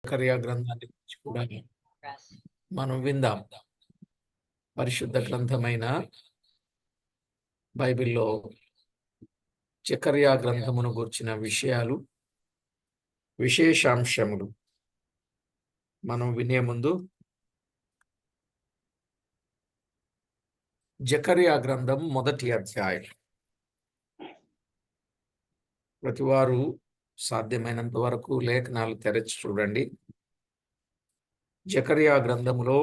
జకర్యా గ్రంథాన్ని గురించి కూడా మనం విందాం. పరిశుద్ధ గ్రంథమైన బైబిల్లో జకర్యా గ్రంథమును గుర్చిన విషయాలు, విశేషాంశములు మనం వినే ముందు జకర్యా గ్రంథం మొదటి అధ్యాయం. ప్రతివారు సాధ్యమైనంత వరకు లేఖనాలు తెరచి చూడండి. జకర్యా గ్రంథములో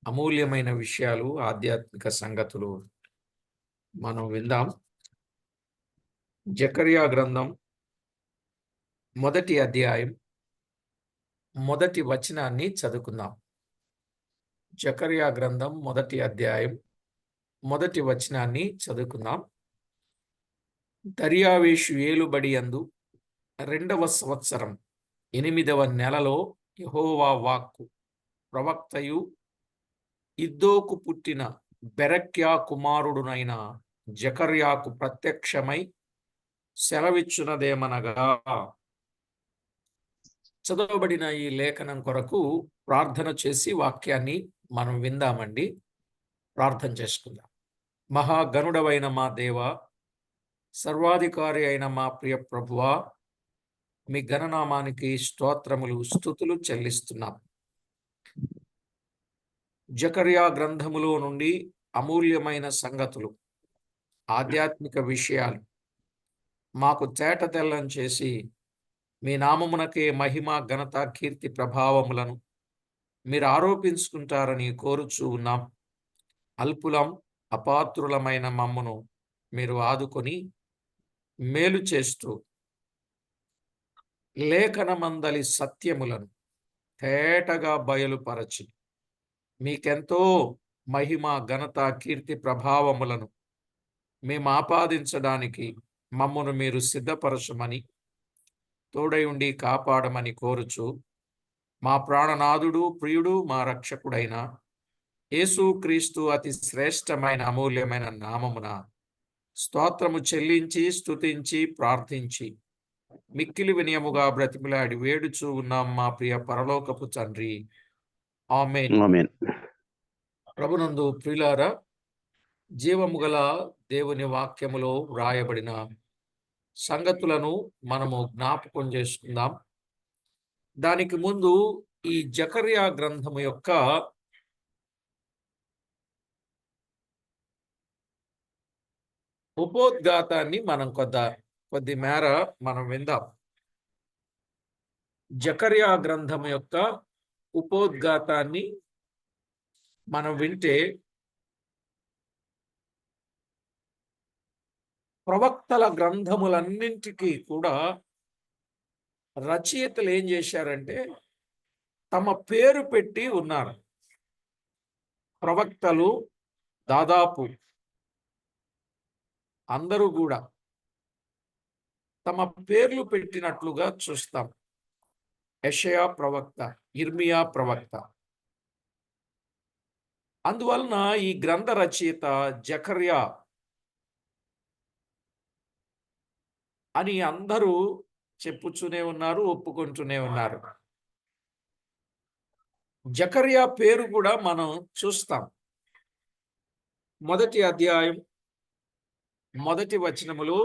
అమూల్యమైన విషయాలు, ఆధ్యాత్మిక సంగతులు మనం విందాం. జకర్యా గ్రంథం మొదటి అధ్యాయం మొదటి వచనాన్ని చదువుకుందాం. జకర్యా గ్రంథం మొదటి అధ్యాయం మొదటి వచనాన్ని చదువుకుందాం. దర్యావేషు ఏలుబడి యందు 2వ సంవత్సరం 8వ నెలలో యెహోవా వాక్కు ప్రవక్తయు ఇద్దోకు పుట్టిన బెరక్యా కుమారుడునైన జకర్యాకు ప్రత్యక్షమై సెలవిచ్చునదేమనగా, చదవబడిన ఈ లేఖనం కొరకు ప్రార్థన చేసి వాక్యాన్ని మనం విందామండి. ప్రార్థన చేసుకుందాం. మహాగణుడవైన మా దేవ, సర్వాధికారి అయిన మా ప్రియ ప్రభువా, మీ ఘననామానికి స్తోత్రములు, స్తుతులు చెల్లిస్తున్నాం. జకర్యా గ్రంథములో నుండి అమూల్యమైన సంగతులు, ఆధ్యాత్మిక విషయాలు మాకు తేటతెల్లం చేసి మీ నామమునకే మహిమ, ఘనత, కీర్తి, ప్రభావములను మీరు ఆరోపించుకుంటారని కోరుచూ ఉన్నాం. అల్పులం, అపాత్రులమైన మమ్మను మీరు ఆదుకొని మేలు చేస్తూ లేఖనమందలి సత్యములను తేటగా బయలుపరచి మీకెంతో మహిమ, ఘనత, కీర్తి, ప్రభావములను మేము ఆపాదించడానికి మమ్మను మీరు సిద్ధపరచమని, తోడై ఉండి కాపాడమని కోరుచు మా ప్రాణనాథుడు, ప్రియుడు, మా రక్షకుడైన యేసు క్రీస్తు అతి శ్రేష్టమైన అమూల్యమైన నామమున స్తోత్రము చెల్లించి, స్తుతించి, ప్రార్థించి మిక్కిలి వినయముగా బ్రతిమిలాడి వేడుచూ ఉన్నాం మా ప్రియ పరలోకపు తండ్రి. ఆమేన్. ఆమేన్. ప్రభునందు ప్రియులారా, జీవము గల దేవుని వాక్యములో వ్రాయబడిన సంగతులను మనము జ్ఞాపకం చేసుకుందాం. దానికి ముందు ఈ జకర్యా గ్రంథము యొక్క ఉపోద్ఘాతాన్ని మనం కొద్ది మేర మనం విందాం. జకర్యా గ్రంథం యొక్క ఉపోద్ఘాతాన్ని మనం వింటే, ప్రవక్తల గ్రంథములన్నింటికీ కూడా రచయితలు ఏం చేశారంటే తమ పేరు పెట్టి ఉన్నారు. ప్రవక్తలు దాదాపు అందరూ కూడా తమ పేర్లు పెట్టినట్లుగా చూస్తాం. యెషయా ప్రవక్త, ఇర్మియా ప్రవక్త. అందువలన ఈ గ్రంథ రచయిత జకర్యా అని అందరూ చెప్పుతూనే ఉన్నారు, ఒప్పుకుంటూనే ఉన్నారు. జకర్యా పేరు కూడా మనం చూస్తాం. మొదటి అధ్యాయం మొదటి వచనములో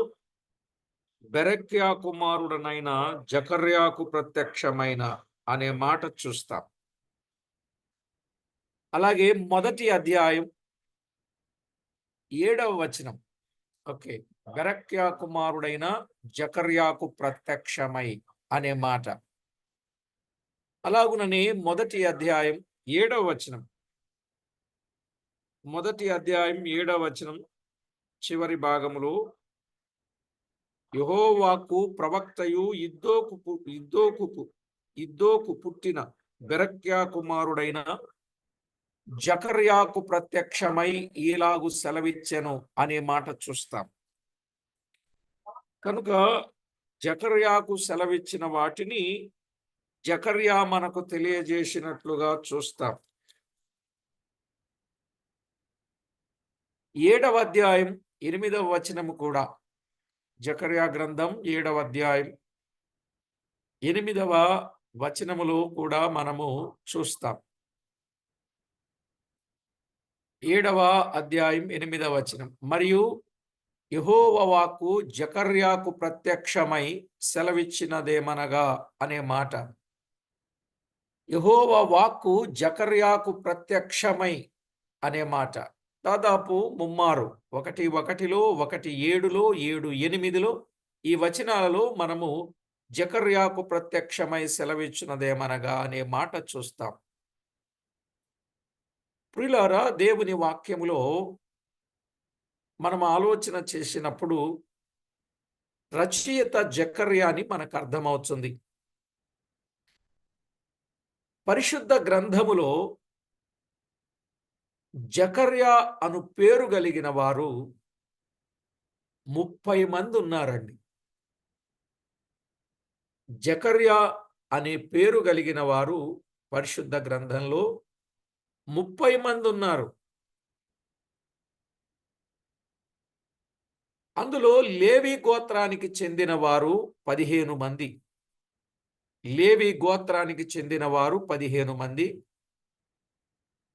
బెరక్యా కుమారుడనైన జకర్యాకు ప్రత్యక్షమైన అనే మాట చూస్తాం. అలాగే మొదటి అధ్యాయం 7వ వచనం, ఓకే, బెరక్యా కుమారుడైన జకర్యాకు ప్రత్యక్షమై అనే మాట. అలాగుననే మొదటి అధ్యాయం 7వ వచనం, మొదటి అధ్యాయం 7వ వచనం చివరి భాగములో యెహోవాకు ప్రవక్తయు ఇద్దోకు పుట్టిన బెరక్యా కుమారుడైన జకర్యాకు ప్రత్యక్షమై ఈలాగు సెలవిచ్చెను అనే మాట చూస్తాం. కనుక జకర్యాకు సెలవిచ్చిన వాటిని జకర్యా మనకు తెలియజేసినట్లుగా చూస్తాం. 7వ అధ్యాయం 8వ వచనము కూడా, జకర్యా గ్రంథం 7వ అధ్యాయం 8వ వచనములో కూడా మనము చూస్తాం. 7వ అధ్యాయం 8వ వచనం. మరియు యెహోవా వాక్కు జకర్యాకు ప్రత్యక్షమై సెలవిచ్చినదేమనగా అనే మాట. యెహోవా వాక్కు జకర్యాకు ప్రత్యక్షమై అనే మాట దాదాపు ముమ్మారు 1:1లో 1:7లో 7:8లో ఈ వచనాలలో మనము జకర్యాకు ప్రత్యక్షమై సెలవిచ్చినదేమనగా అనే మాట చూస్తాం. ప్రియులారా, దేవుని వాక్యములో మనం ఆలోచన చేసినప్పుడు రచయిత జకర్యా అని మనకు అర్థమవుతుంది. పరిశుద్ధ గ్రంథములో జకర్యా అను పేరు కలిగిన వారు 30 మంది ఉన్నారండి. జకర్యా అనే పేరు కలిగిన వారు పరిశుద్ధ గ్రంథంలో 30 మంది ఉన్నారు. అందులో లేవి గోత్రానికి చెందిన వారు 15 మంది. లేవి గోత్రానికి చెందిన వారు 15 మంది.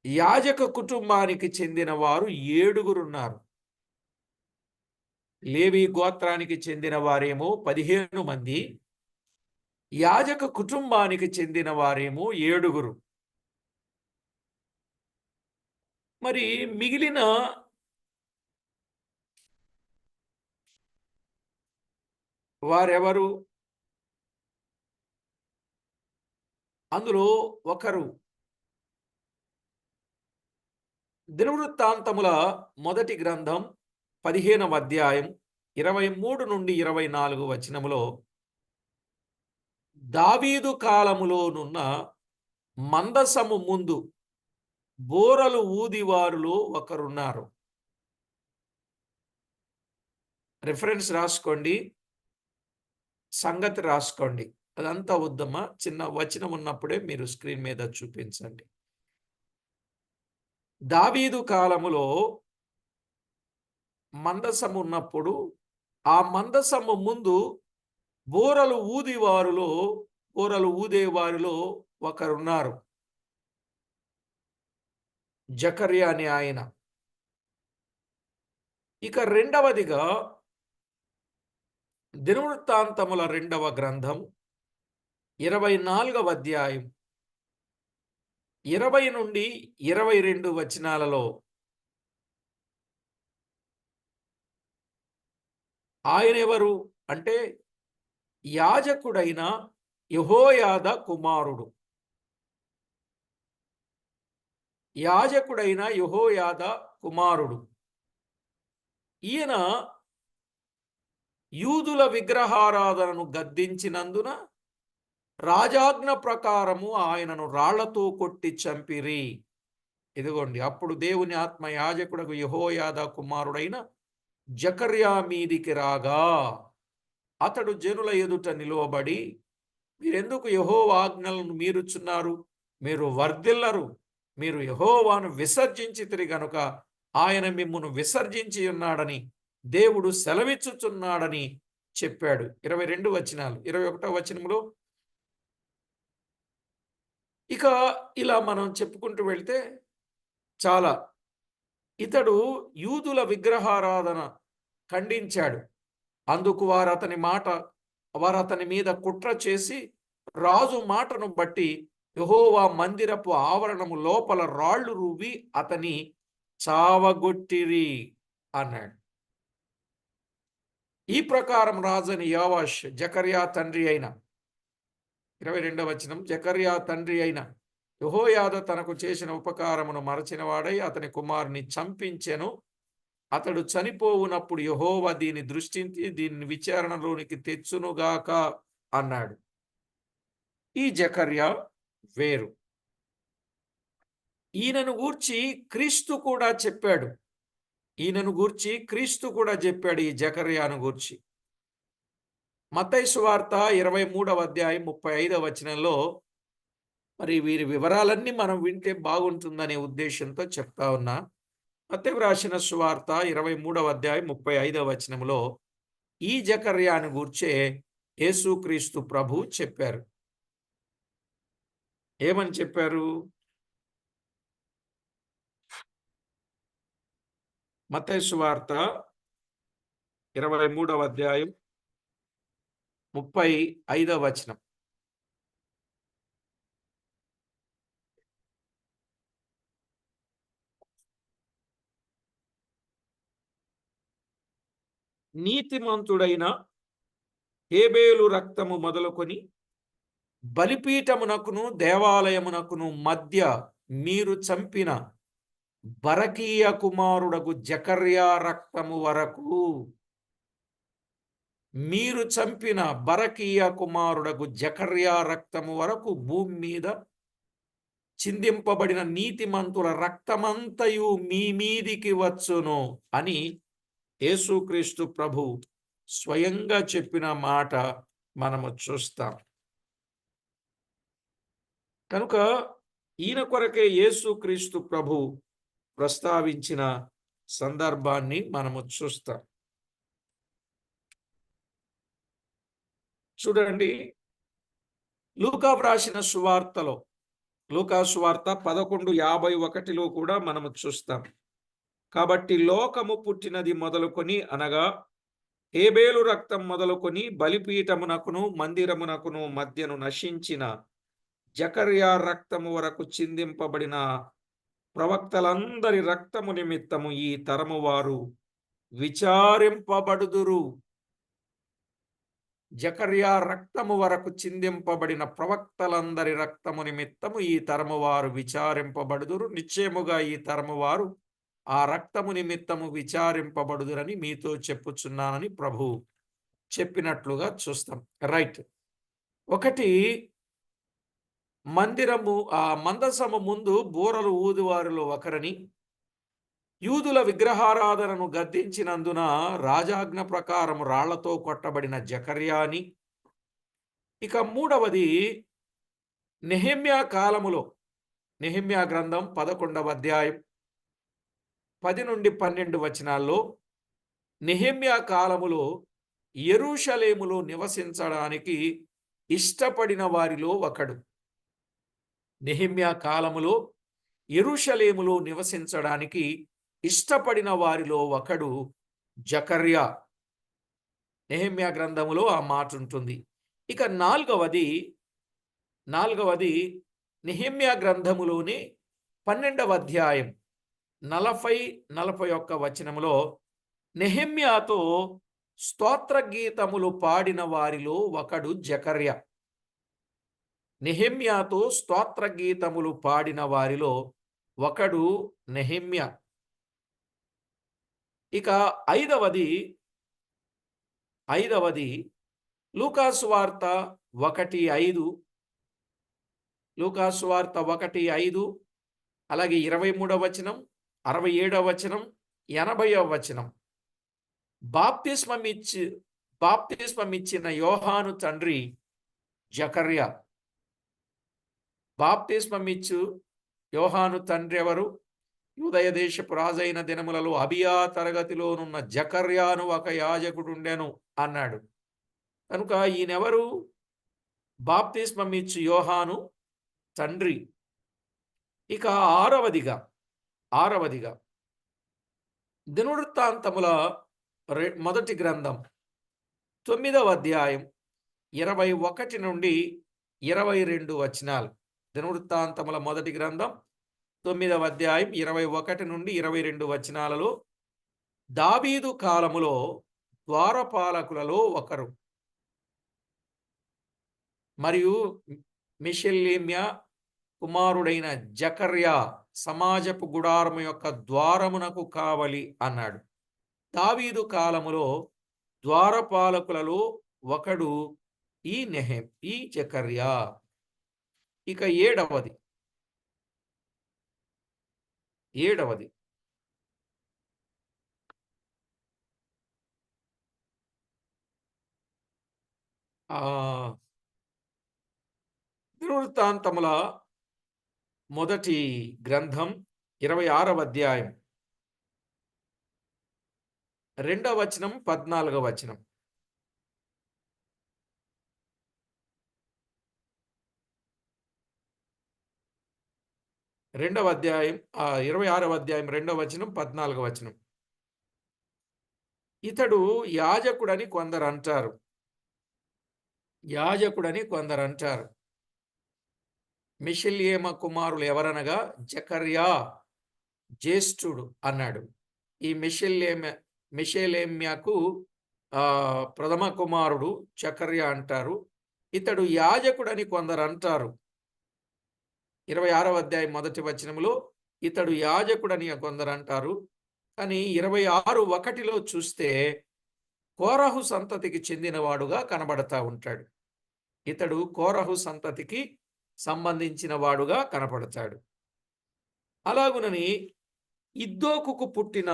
యాజక కుటుంబానికి చెందిన వారు 7 ఉన్నారు. లేవి గోత్రానికి చెందిన వారేమో 15 మంది. యాజక కుటుంబానికి చెందిన వారేమో 7. మరి మిగిలిన వారెవరు? అందులో ఒకరు దినవృత్తాంతముల మొదటి గ్రంథం 15వ అధ్యాయం 23 నుండి 24 వచనములో దావీదు కాలములోనున్న మందసము ముందు బోరలు ఊదివారులో ఒకరున్నారు. రిఫరెన్స్ రాసుకోండి, సంగతి రాసుకోండి. అదంతా వద్దమ్మా, చిన్న వచనం ఉన్నప్పుడే మీరు స్క్రీన్ మీద చూపించండి. దావీదు కాలములో మందసము ఉన్నప్పుడు ఆ మందసము ముందు బోరలు ఊదేవారిలో ఒకరున్నారు. జకర్యా అనే ఆయన. ఇక రెండవదిగా దినవృత్తాంతముల 2వ గ్రంథం 24వ అధ్యాయం 20 నుండి 22 వచనాలలో ఆయన ఎవరు అంటే యాజకుడైన యెహోయాదా కుమారుడు. యాజకుడైన యెహోయాదా కుమారుడు. ఈయన యూదుల విగ్రహారాధనను గద్దించినందున రాజాజ్ఞ ప్రకారము ఆయనను రాళ్లతో కొట్టి చంపిరి. ఇదిగోండి, అప్పుడు దేవుని ఆత్మ యాజకుడకు యెహోయాదా కుమారుడైన జకర్యా మీదికి రాగా అతడు జనుల ఎదుట నిలువబడి, మీరెందుకు యెహోవా ఆజ్ఞలను మీరుచున్నారు? మీరు వర్ధిల్లరు. మీరు యెహోవాను విసర్జించితిరి గనుక ఆయన మిమ్మును విసర్జించి ఉన్నాడని దేవుడు సెలవిచ్చుచున్నాడని చెప్పాడు. 22 వచనాలు. 21వ వచనంలో ఇక ఇలా మనం చెప్పుకుంటూ వెళ్తే చాలా. ఇతడు యూదుల విగ్రహారాధన ఖండించాడు. అందుకు వారు అతని మీద కుట్ర చేసి రాజు మాటను బట్టి యెహోవా మందిరపు ఆవరణము లోపల రాళ్లు రువ్వి అతని చావగొట్టిరి అన్నాడు. ఈ ప్రకారం రాజని యోవాష్ జకర్యా తండ్రి అయిన 22వ వచనం, జకర్యా తండ్రి అయిన యెహోయాదా తనకు చేసిన ఉపకారమును మరచినవాడై అతని కుమారుని చంపించెను. అతడు చనిపోవునప్పుడు యెహోవా దీన్ని దృష్టించి దీన్ని విచారణలోనికి తెచ్చునుగాక అన్నాడు. ఈ జకర్యా వేరు. ఈయనను గూర్చి క్రీస్తు కూడా చెప్పాడు. ఈ జకర్యాను గూర్చి. మత్తయి సువార్త 23వ అధ్యాయం 35వ వచనంలో, మరి వీరి వివరాలన్నీ మనం వింటే బాగుంటుందనే ఉద్దేశంతో చెప్తా ఉన్నా. మత్తయి రాసిన సువార్త 23వ అధ్యాయం 35వ వచనంలో ఈ జకర్యాను గూర్చే యేసుక్రీస్తు ప్రభు చెప్పారు. ఏమని చెప్పారు? మత్తయి సువార్త 23వ అధ్యాయం 35వ వచనం. నీతిమంతుడైన హేబేలు రక్తము మొదలుకొని బలిపీఠమునకును దేవాలయమునకును మధ్య మీరు చంపిన బరకీయ కుమారుడగు జకర్యా రక్తము వరకు, మీరు చంపిన బరకీయ కుమారుడగు జకర్యా రక్తము వరకు భూమి మీద చిందింపబడిన నీతిమంతుల రక్తమంతయు మీ మీదికి వచ్చును అని యేసుక్రీస్తు ప్రభు స్వయంగా చెప్పిన మాట మనము చూస్తాం. కనుక ఈయన కొరకే యేసుక్రీస్తు ప్రభు ప్రస్తావించిన సందర్భాన్ని మనము చూస్తాం. చూడండి, లూకా వ్రాసిన సువార్తలో, లూకా సువార్త 11:51లో కూడా మనము చూస్తాం. కాబట్టి లోకము పుట్టినది మొదలుకొని అనగా హేబేలు రక్తం మొదలుకొని బలిపీఠమునకును మందిరమునకును మధ్యను నశించిన జకర్యా రక్తము వరకు చిందింపబడిన ప్రవక్తలందరి రక్తము నిమిత్తము ఈ తరము వారు విచారింపబడుదురు. జకర్యా రక్తము వరకు చిందింపబడిన ప్రవక్తలందరి రక్తము నిమిత్తము ఈ తరము వారు విచారింపబడుదురు. నిశ్చయముగా ఈ తరము వారు ఆ రక్తము నిమిత్తము విచారింపబడుదురని మీతో చెప్పుచున్నానని ప్రభు చెప్పినట్లుగా చూస్తాం. రైట్. ఒకటి, మందసము ముందు బూరలు ఊదువారిలో ఒకరని, యూదుల విగ్రహారాధనను గద్దించినందున రాజాజ్ఞ ప్రకారం రాళ్లతో కొట్టబడిన జకర్యాని. ఇక మూడవది, నెహెమ్యా కాలములో, నెహెమ్యా గ్రంథం 11వ అధ్యాయం 10 నుండి 12 వచనాల్లో, నెహెమ్యా కాలములో యెరూషలేములో నివసించడానికి ఇష్టపడిన వారిలో ఒకడు. నెహెమ్యా కాలములో యెరూషలేములో నివసించడానికి ఇష్టపడిన వారిలో ఒకడు జకర్యా. నెహెమ్యా గ్రంథములో ఆ మాట ఉంటుంది. ఇక నాలుగవది నెహెమ్యా గ్రంథములోనే 12వ అధ్యాయం 40-41 వచనములో నెహెమ్యాతో స్తోత్ర గీతములు పాడిన వారిలో ఒకడు జకర్యా. నెహెమ్యాతో స్తోత్ర గీతములు పాడిన వారిలో ఒకడు నెహెమ్యా. ఇక ఐదవది లూకా సువార్త 1:5, లూకా సువార్త 1:5, అలాగే 23వ వచనం, 67వ వచనం, 80వ వచనం. బాప్తిస్మమిచ్చిన యోహాను తండ్రి జకర్యా. బాప్తిస్మమిచ్చు యోహాను తండ్రి ఎవరు? యూదయ దేశపు రాజైన దినములలో అబియా తరగతిలోనున్న జకర్యాను ఒక యాజకుడుండెను అన్నాడు. కనుక ఈయనెవరు? బాప్తిస్మమిచ్చు యోహాను తండ్రి. ఇక ఆరవదిగా దినవృత్తాంతముల మొదటి గ్రంథం 9వ అధ్యాయం 21 నుండి 22 వచనాలు. దినవృత్తాంతముల మొదటి గ్రంథం 9వ అధ్యాయం 21 నుండి 22 వచనాలలో, దావీదు కాలములో ద్వారపాలకులలో ఒకరు మరియు మెషెల్లేమ్యా కుమారుడైన జకర్యా సమాజపు గుడారము యొక్క ద్వారమునకు కావలి అన్నాడు. దావీదు కాలములో ద్వారపాలకులలో ఒకడు ఈ జకర్యా. ఇక ఏడవది దినవృత్తాంతముల మొదటి గ్రంథం 26వ అధ్యాయం 2వ వచనం, 14వ వచనం. రెండవ అధ్యాయం 26వ అధ్యాయం 2వ వచనం 14వ వచనం. ఇతడు యాజకుడని కొందరంటారు. యాజకుడని కొందరంటారు. మెషిల్యేమ కుమారులు ఎవరనగా జకర్యా జ్యేష్ఠుడు అన్నాడు. ఈ మెషెలేమ్యాకు ప్రథమ కుమారుడు జకర్యా అంటారు. ఇతడు యాజకుడని కొందరంటారు. 26వ అధ్యాయం 1వ వచనంలో ఇతడు యాజకుడని కొందరంటారు. కానీ 26:1లో చూస్తే కోరహు సంతతికి చెందినవాడుగా కనబడతా ఉంటాడు. ఇతడు కోరహు సంతతికి సంబంధించిన వాడుగా కనపడతాడు. అలాగునని ఇద్దోకుకు పుట్టిన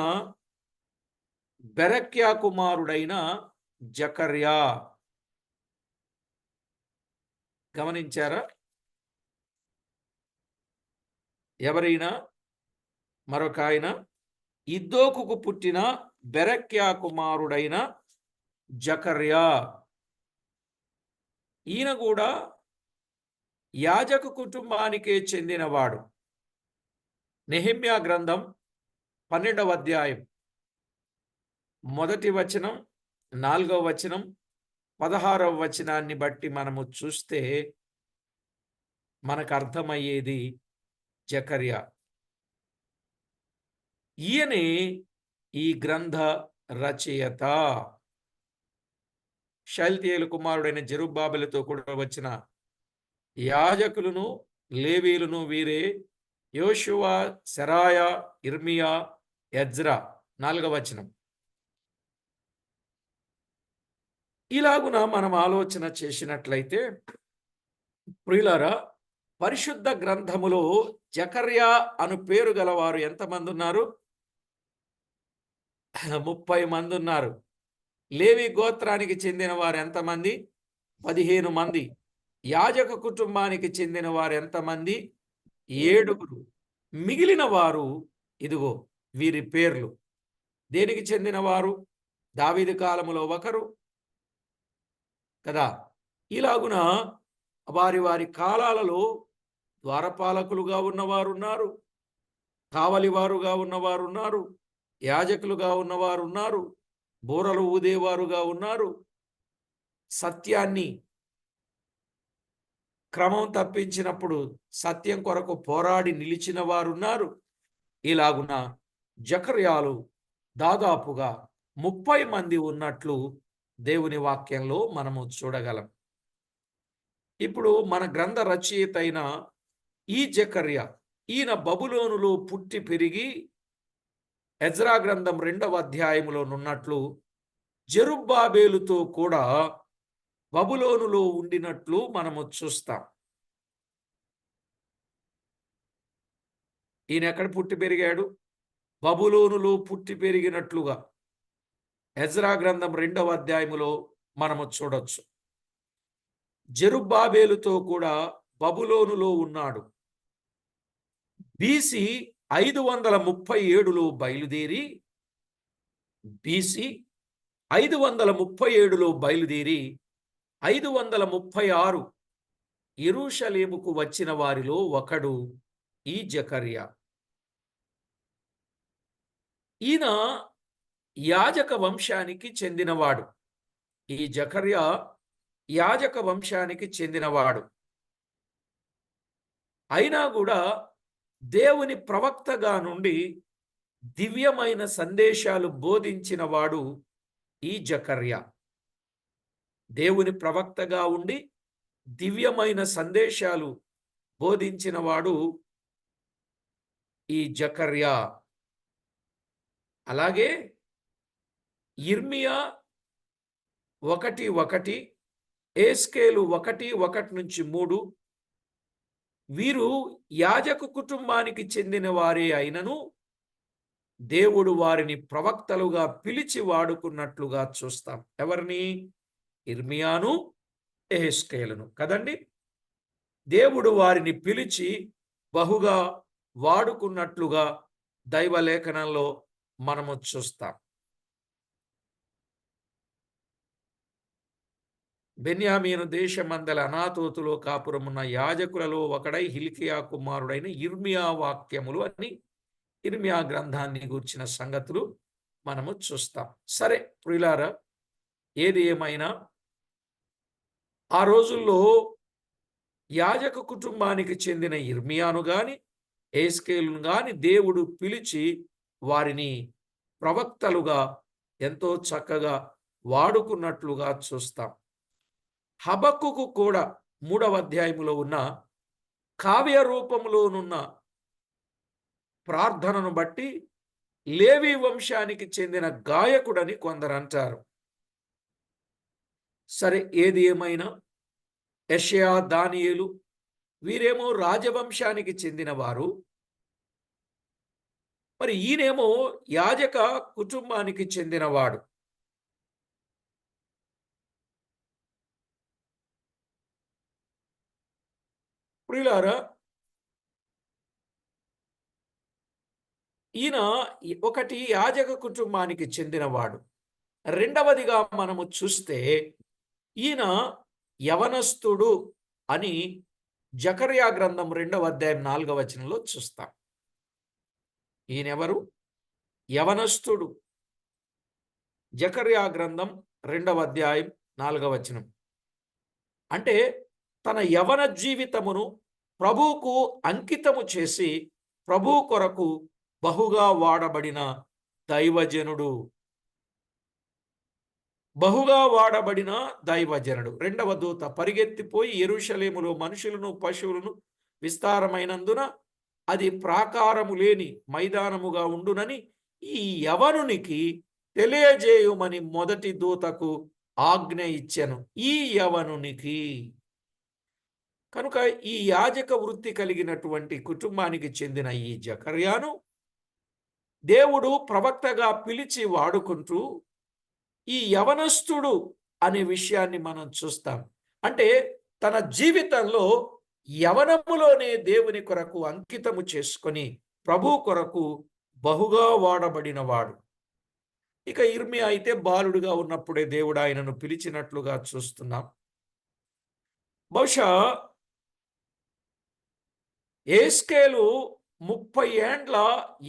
బెరక్యా కుమారుడైన జకర్యా, గమనించారా? ఎవరైనా మరొక ఆయన ఇద్దోకుకు పుట్టిన బెరక్యా కుమారుడైన జకర్యా, ఈయన కూడా యాజక కుటుంబానికే చెందినవాడు. నెహెమ్యా గ్రంథం 12వ అధ్యాయం 1వ వచనం 4వ వచనం 16వ వచనాన్ని బట్టి మనము చూస్తే మనకు అర్థమయ్యేది జకర్యా. ఈయనే ఈ గ్రంథ రచయిత. షయల్తీయేలు కుమారుడైన జెరుబ్బాబెలుతో కూడా వచ్చిన యాజకులను లేవీయులను వీరే యోషువ, సెరాయా, ఇర్మియా, ఎజ్రా. 4వ వచనం. ఇలాగున మనం ఆలోచన చేసినట్లయితే ప్రియులారా, పరిశుద్ధ గ్రంథములో జకర్యా అను పేరు గలవారు ఎంతమంది ఉన్నారు? 30 మంది ఉన్నారు. లేవి గోత్రానికి చెందిన వారు ఎంతమంది? 15 మంది. యాజక కుటుంబానికి చెందిన వారు ఎంతమంది? 7. మిగిలిన వారు ఇదిగో వీరి పేర్లు. దేనికి చెందినవారు? దావీదు కాలములో ఒకరు కదా. ఇలాగున వారి వారి కాలాలలో ద్వారపాలకులుగా ఉన్నవారు ఉన్నారు, కావలివారుగా ఉన్నవారు ఉన్నారు, యాజకులుగా ఉన్నవారు ఉన్నారు, బూరలు ఊదేవారుగా ఉన్నారు, సత్యాన్ని క్రమం తప్పించినప్పుడు సత్యం కొరకు పోరాడి నిలిచిన వారు ఉన్నారు. ఇలాగున జకర్యాలు దాదాపుగా 30 మంది ఉన్నట్లు దేవుని వాక్యంలో మనము చూడగలం. ఇప్పుడు మన గ్రంథ రచయిత అయిన ఈ జకర్యా, ఈయన బబులోనులో పుట్టి పెరిగి ఎజ్రా గ్రంథం 2వ అధ్యాయంలో నున్నట్లు జెరుబ్బాబేలుతో కూడా బబులోనులో ఉండినట్లు మనము చూస్తాం. ఈయన ఎక్కడ పుట్టి పెరిగాడు? బబులోనులో పుట్టి పెరిగినట్లుగా ఎజ్రా గ్రంథం 2వ అధ్యాయములో మనము చూడొచ్చు. జెరుబ్బాబేలుతో కూడా బబులోనులో ఉన్నాడు. BC 537లో బయలుదేరి 536 యెరూషలేముకు వచ్చిన వారిలో ఒకడు ఈ జకర్యా. ఈయన యాజక వంశానికి చెందినవాడు. ఈ జకర్యా యాజక వంశానికి చెందినవాడు. అయినా కూడా దేవుని ప్రవక్తగా నుండి దివ్యమైన సందేశాలు బోధించిన వాడు ఈ జకర్యా. దేవుని ప్రవక్తగా ఉండి దివ్యమైన సందేశాలు బోధించిన వాడు ఈ జకర్యా. అలాగే ఇర్మియా 1:1, ఏస్కేలు 1:1-3 వీరు యాజక కుటుంబానికి చెందిన వారే అయినను దేవుడు వారిని ప్రవక్తలుగా పిలిచి వాడుకున్నట్లుగా చూస్తాం. ఎవరిని? ఇర్మియాను, ఎహెజ్కేలును కదండి. దేవుడు వారిని పిలిచి బహుగా వాడుకున్నట్లుగా దైవలేఖనంలో మనము చూస్తాం. బెన్యామీను దేశమందల అనాతోతులో కాపురమున్న యాజకులలో ఒకడై హిల్కియా కుమారుడైన ఇర్మియా వాక్యములు అని ఇర్మియా గ్రంథాన్ని గూర్చిన సంగతులు మనము చూస్తాం. సరే ప్రియులారా, ఏది ఏమైనా ఆ రోజుల్లో యాజక కుటుంబానికి చెందిన ఇర్మియాను గాని ఏస్కేలును గాని దేవుడు పిలిచి వారిని ప్రవక్తలుగా ఎంతో చక్కగా వాడుకున్నట్లుగా చూస్తాం. హబక్కుకు కూడా 3వ అధ్యాయములో ఉన్న కావ్య రూపంలోనున్న ప్రార్థనను బట్టి లేవి వంశానికి చెందిన గాయకుడని కొందరు అంటారు. సరే ఏది ఏమైనా యెషయా, దానియేలు వీరేమో రాజవంశానికి చెందిన వారు. మరి ఈయనేమో యాజక కుటుంబానికి చెందినవాడు. ప్రియులారా, ఈయన ఒకటి యాజక కుటుంబానికి చెందినవాడు. రెండవదిగా మనము చూస్తే ఈయన యవనస్తుడు అని జకర్యా గ్రంథం 2వ అధ్యాయం 4వ వచనంలో చూస్తాం. ఈయనెవరు? యవనస్తుడు. జకర్యా గ్రంథం 2వ అధ్యాయం 4వ వచనం. అంటే తన యవన జీవితమును ప్రభువుకు అంకితము చేసి ప్రభు కొరకు బహుగా వాడబడిన దైవజనుడు. బహుగా వాడబడిన దైవజనుడు. రెండవ దూత పరిగెత్తిపోయి యెరూషలేములో మనుషులను పశువులను విస్తారమైనందున అది ప్రాకారము లేని మైదానముగా ఉండునని ఈ యవనునికి తెలియజేయుమని మొదటి దూతకు ఆజ్ఞ ఇచ్చెను. ఈ యవనునికి కనుక ఈ యాజక వృత్తి కలిగినటువంటి కుటుంబానికి చెందిన ఈ జకర్యాను దేవుడు ప్రవక్తగా పిలిచి వాడుకుంటూ ఈ యవనస్తుడు అనే విషయాన్ని మనం చూస్తాం. అంటే తన జీవితంలో యవనములోనే దేవుని కొరకు అంకితము చేసుకొని ప్రభు కొరకు బహుగా వాడబడినవాడు. ఇక ఇర్మియా అయితే బాలుడుగా ఉన్నప్పుడే దేవుడు ఆయనను పిలిచినట్లుగా చూస్తున్నాం. బహుశా ఏస్కేలు 30 ఏండ్ల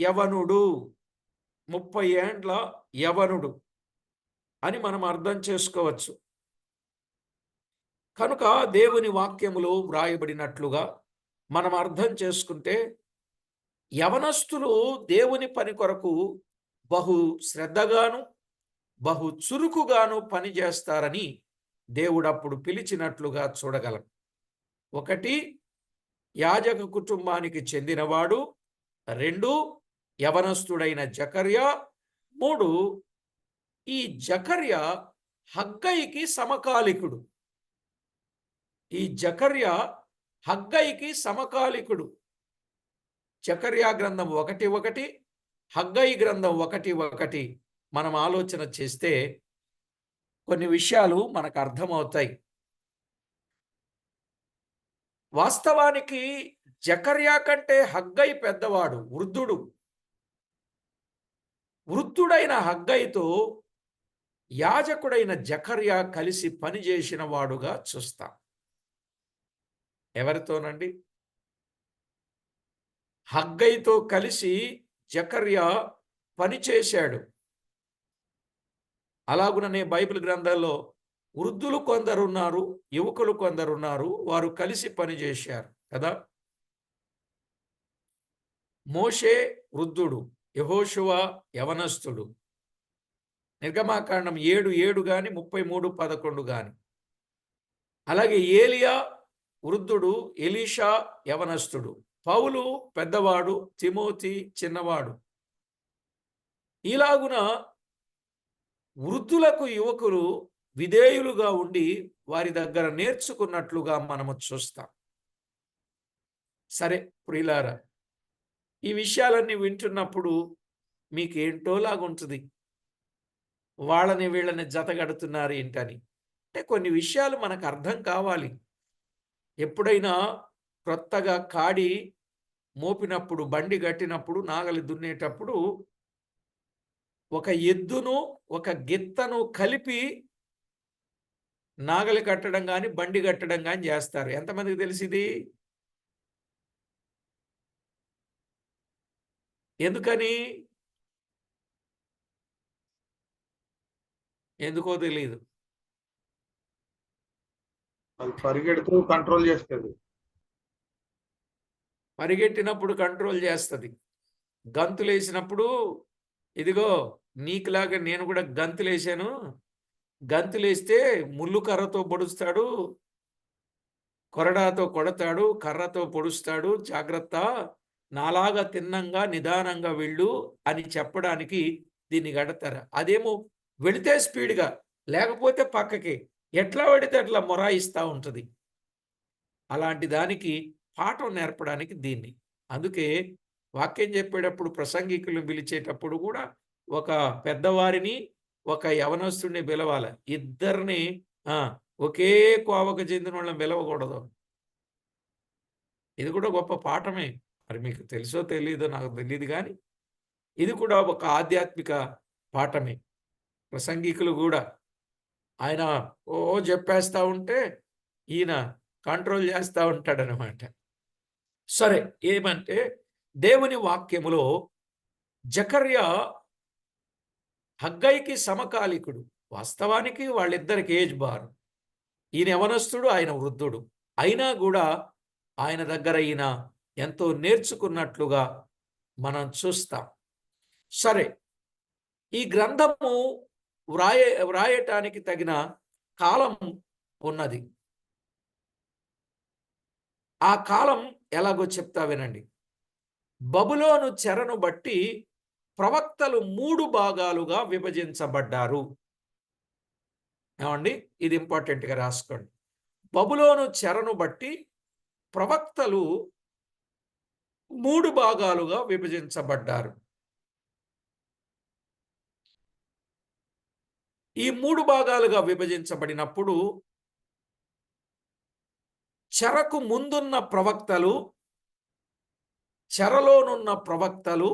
యవనుడు, 30 ఏండ్ల యవనుడు అని మనం అర్థం చేసుకోవచ్చు. కనుక దేవుని వాక్యములో వ్రాయబడినట్లుగా మనం అర్థం చేసుకుంటే యవనస్తులు దేవుని పని కొరకు బహు శ్రద్ధగాను బహు చురుకుగాను పనిచేస్తారని దేవుడు అప్పుడు పిలిచినట్లుగా చూడగలం. ఒకటి, యాజక కుటుంబానికి చెందినవాడు. 2, యవనస్తుడైన జకర్యా. 3, ఈ జకర్యా హగ్గయికి సమకాలికుడు. ఈ జకర్యా హగ్గయికి సమకాలికుడు. జకర్యా గ్రంథం 1:1, హగ్గయి గ్రంథం 1:1 మనం ఆలోచన చేస్తే కొన్ని విషయాలు మనకు అర్థమవుతాయి. వాస్తవానికి జకర్యా కంటే హగ్గయి పెద్దవాడు, వృద్ధుడు. వృద్ధుడైన హగ్గయితో యాజకుడైన జకర్యా కలిసి పనిచేసిన వాడుగా చూస్తాం. ఎవరితోనండి? హగ్గయితో కలిసి జకర్యా పనిచేశాడు. అలాగుననే బైబిల్ గ్రంథంలో వృద్ధులు కొందరున్నారు, యువకులు కొందరున్నారు, వారు కలిసి పనిచేశారు కదా. మోషే వృద్ధుడు, యెహోషువ యవనస్తుడు. నిర్గమాకాండం 7:7 గాని 33:11 గాని. అలాగే ఏలియా వృద్ధుడు, ఎలీషా యవనస్తుడు, పౌలు పెద్దవాడు, తిమోతి చిన్నవాడు. ఇలాగున వృద్ధులకు యువకులు విధేయులుగా ఉండి వారి దగ్గర నేర్చుకున్నట్లుగా మనము చూస్తాం. సరే ప్రియులారా, ఈ విషయాలన్నీ వింటున్నప్పుడు మీకేంటోలాగుంటుంది. వాళ్ళని వీళ్ళని జతగడుతున్నారు ఏంటని. అంటే కొన్ని విషయాలు మనకు అర్థం కావాలి. ఎప్పుడైనా క్రొత్తగా కాడి మోపినప్పుడు, బండి కట్టినప్పుడు, నాగలి దున్నేటప్పుడు ఒక ఎద్దును ఒక గిత్తను కలిపి నాగలి కట్టడం గాని, బండి కట్టడం గాని చేస్తారు. ఎంతమందికి తెలిసిది? ఎందుకని? ఎందుకో తెలీదు. అది పరిగెడుతూ కంట్రోల్ చేస్తది. పరిగెట్టినప్పుడు కంట్రోల్ చేస్తది. గంతులేసినప్పుడు ఇదిగో నీకులాగా నేను కూడా గంతులేసాను. గంతులేస్తే ముల్లు కర్రతో పొడుస్తాడు. కొరడాతో కొడతాడు. కర్రతో పొడుస్తాడు. జాగ్రత్త. నాలాగా తిన్నంగా నిదానంగా వెళ్ళు అని చెప్పడానికి దీన్ని కడతారు. అదేమో వెళితే స్పీడ్‌గా లేకపోతే పక్కకి. ఎట్లా పడితే అట్లా మొరాయిస్తా ఉంటది. అలాంటి దానికి పాఠం నేర్పడానికి దీన్ని. అందుకే వాక్యం చెప్పేటప్పుడు ప్రసంగికులను పిలిచేటప్పుడు కూడా ఒక పెద్దవారిని, ఒక యవనస్తుడిని పిలవాల. ఇద్దరిని ఆ! ఒకే కోవకు చెందినోళ్ళని పిలవకూడదు. ఇది కూడా గొప్ప పాఠమే. మరి మీకు తెలుసో తెలీదో నాకు తెలీదు గానీ, ఇది కూడా ఒక ఆధ్యాత్మిక పాఠమే. ప్రసంగికులు గూడా ఆయన ఓ జెప్పేస్తా ఉంటే, ఈయన కంట్రోల్ చేస్తా ఉంటాడనమాట. సరే. ఏమంటే దేవుని వాక్యములో జకర్యా హగ్గయికి సమకాలికుడు. వాస్తవానికి వాళ్ళిద్దరికి ఏజ్ బార్. ఈయన యవనస్తుడు, ఆయన వృద్ధుడు. అయినా గూడా ఆయన దగ్గర ఈయన ఎంతో నేర్చుకున్నట్లుగా మనం చూస్తాం. సరే. ఈ గ్రంథము వ్రాయటానికి తగిన కాలం ఉన్నది. ఆ కాలం ఎలాగో చెప్తా వినండి. బబులోను చెరను బట్టి ప్రవక్తలు 3 భాగాలుగా విభజించబడ్డారు. ఏమండి? ఇది ఇంపార్టెంట్‌గా రాసుకోండి. బబులోను చెరను బట్టి ప్రవక్తలు 3 భాగాలుగా విభజించబడ్డారు. ఈ 3 భాగాలుగా విభజించబడినప్పుడు చెరకు ముందున్న ప్రవక్తలు, చెరలోనున్న ప్రవక్తలు,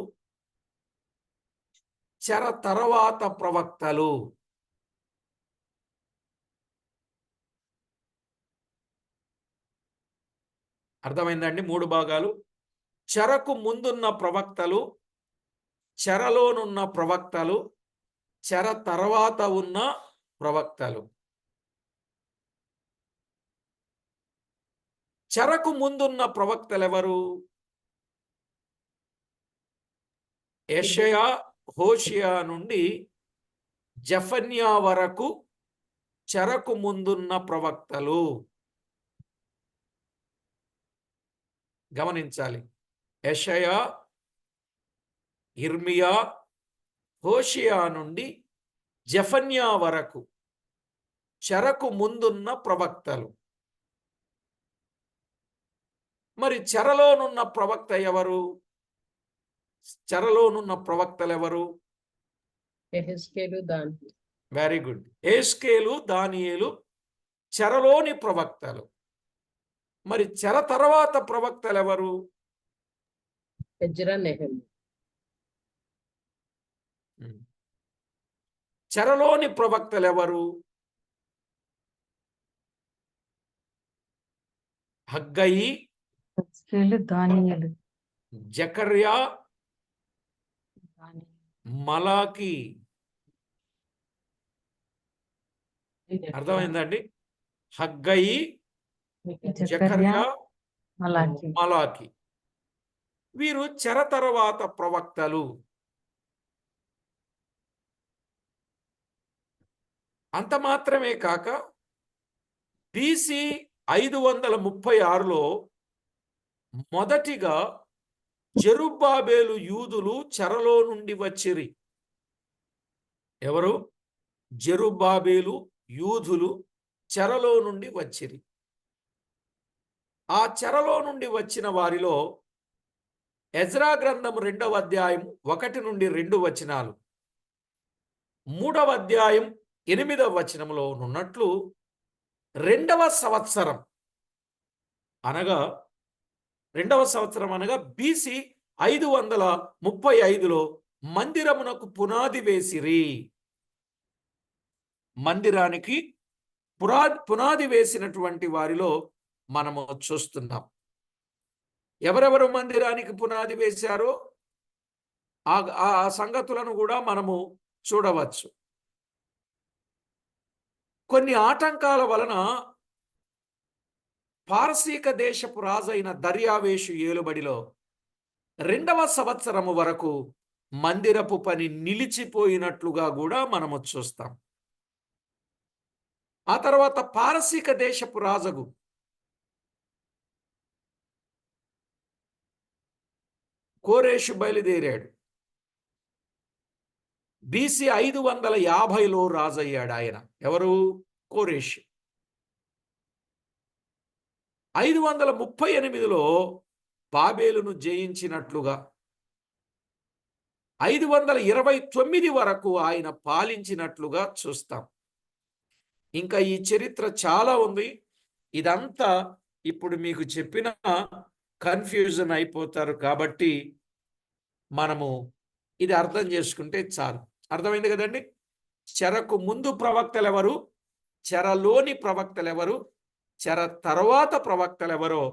చెర తర్వాత ప్రవక్తలు. అర్థమైందండి? 3 భాగాలు. చెరకు ముందున్న ప్రవక్తలు, చెరలోనున్న ప్రవక్తలు, చెర తర్వాత ఉన్న ప్రవక్తలు. చెరకు ముందున్న ప్రవక్తలెవరు? యెషయా, హోషియా నుండి జెఫన్యా వరకు చెరకు ముందున్న ప్రవక్తలు. గమనించాలి. యెషయా, ఇర్మియా, హోషియా నుండి జెఫన్యా వరకు చెరకు ముందున్న ప్రవక్తలు. మరి చెరలోనున్న ప్రవక్త ఎవరు? చెరలోనున్న ప్రవక్తలెవరు? యెహెజ్కేలు, దానియేలు. Very good. యెహెజ్కేలు, దానియేలు చెరలోని ప్రవక్తలు. మరి చెర తర్వాత ప్రవక్తలెవరు? ఎజ్రా, నెహెమ్యా. చెరలోని ప్రవక్తలెవరు? హగ్గయి, యెహెజ్కేలు, దానియేలు. జకర్యా, మలాకి. అర్థమైందండి? హగ్గయి, జకర్యా, మలాకి. వీరు చెర తర్వాత ప్రవక్తలు. అంత మాత్రమే కాక BC 536లో మొదటిగా జెరుబ్బాబేలు యూదులు చెరలో నుండి వచ్చిరి. ఎవరు? జెరుబ్బాబేలు యూదులు చెరలో నుండి వచ్చిరి. ఆ చెరలో నుండి వచ్చిన వారిలో ఎజ్రా గ్రంథం 2వ అధ్యాయం 1 నుండి 2 వచనాలు, 3వ అధ్యాయం 8వ వచనంలో ఉన్నట్లు 2వ సంవత్సరం అనగా BC 535లో మందిరమునకు పునాది వేసిరి. మందిరానికి పునాది వేసినటువంటి వారిలో మనము చూస్తున్నాం. ఎవరెవరు మందిరానికి పునాది వేశారో ఆ సంగతులను కూడా మనము చూడవచ్చు. కొన్ని ఆటంకాల వలన పారసీక దేశపు రాజైన దర్యావేషు ఏలుబడిలో 2వ సంవత్సరము వరకు మందిరపు పని నిలిచిపోయినట్లుగా కూడా మనము చూస్తాం. ఆ తర్వాత పారసీక దేశపు రాజు కోరేషు బయలుదేరాడు. BC 550లో రాజయ్యాడు ఆయన. ఎవరు? కోరేషు. 538లో బాబేలును జయించినట్లుగా 529 వరకు ఆయన పాలించినట్లుగా చూస్తాం. ఇంకా ఈ చరిత్ర చాలా ఉంది. ఇదంతా ఇప్పుడు మీకు చెప్పిన కన్ఫ్యూజన్ అయిపోతారు. కాబట్టి మనము ఇది అర్థం చేసుకుంటే చాలు. అర్థమైంది కదండి? చెరకు ముందు ప్రవక్తలు ఎవరు, చెరలోని ప్రవక్తలు ఎవరు, చెర తర్వాత ప్రవక్తలు ఎవరో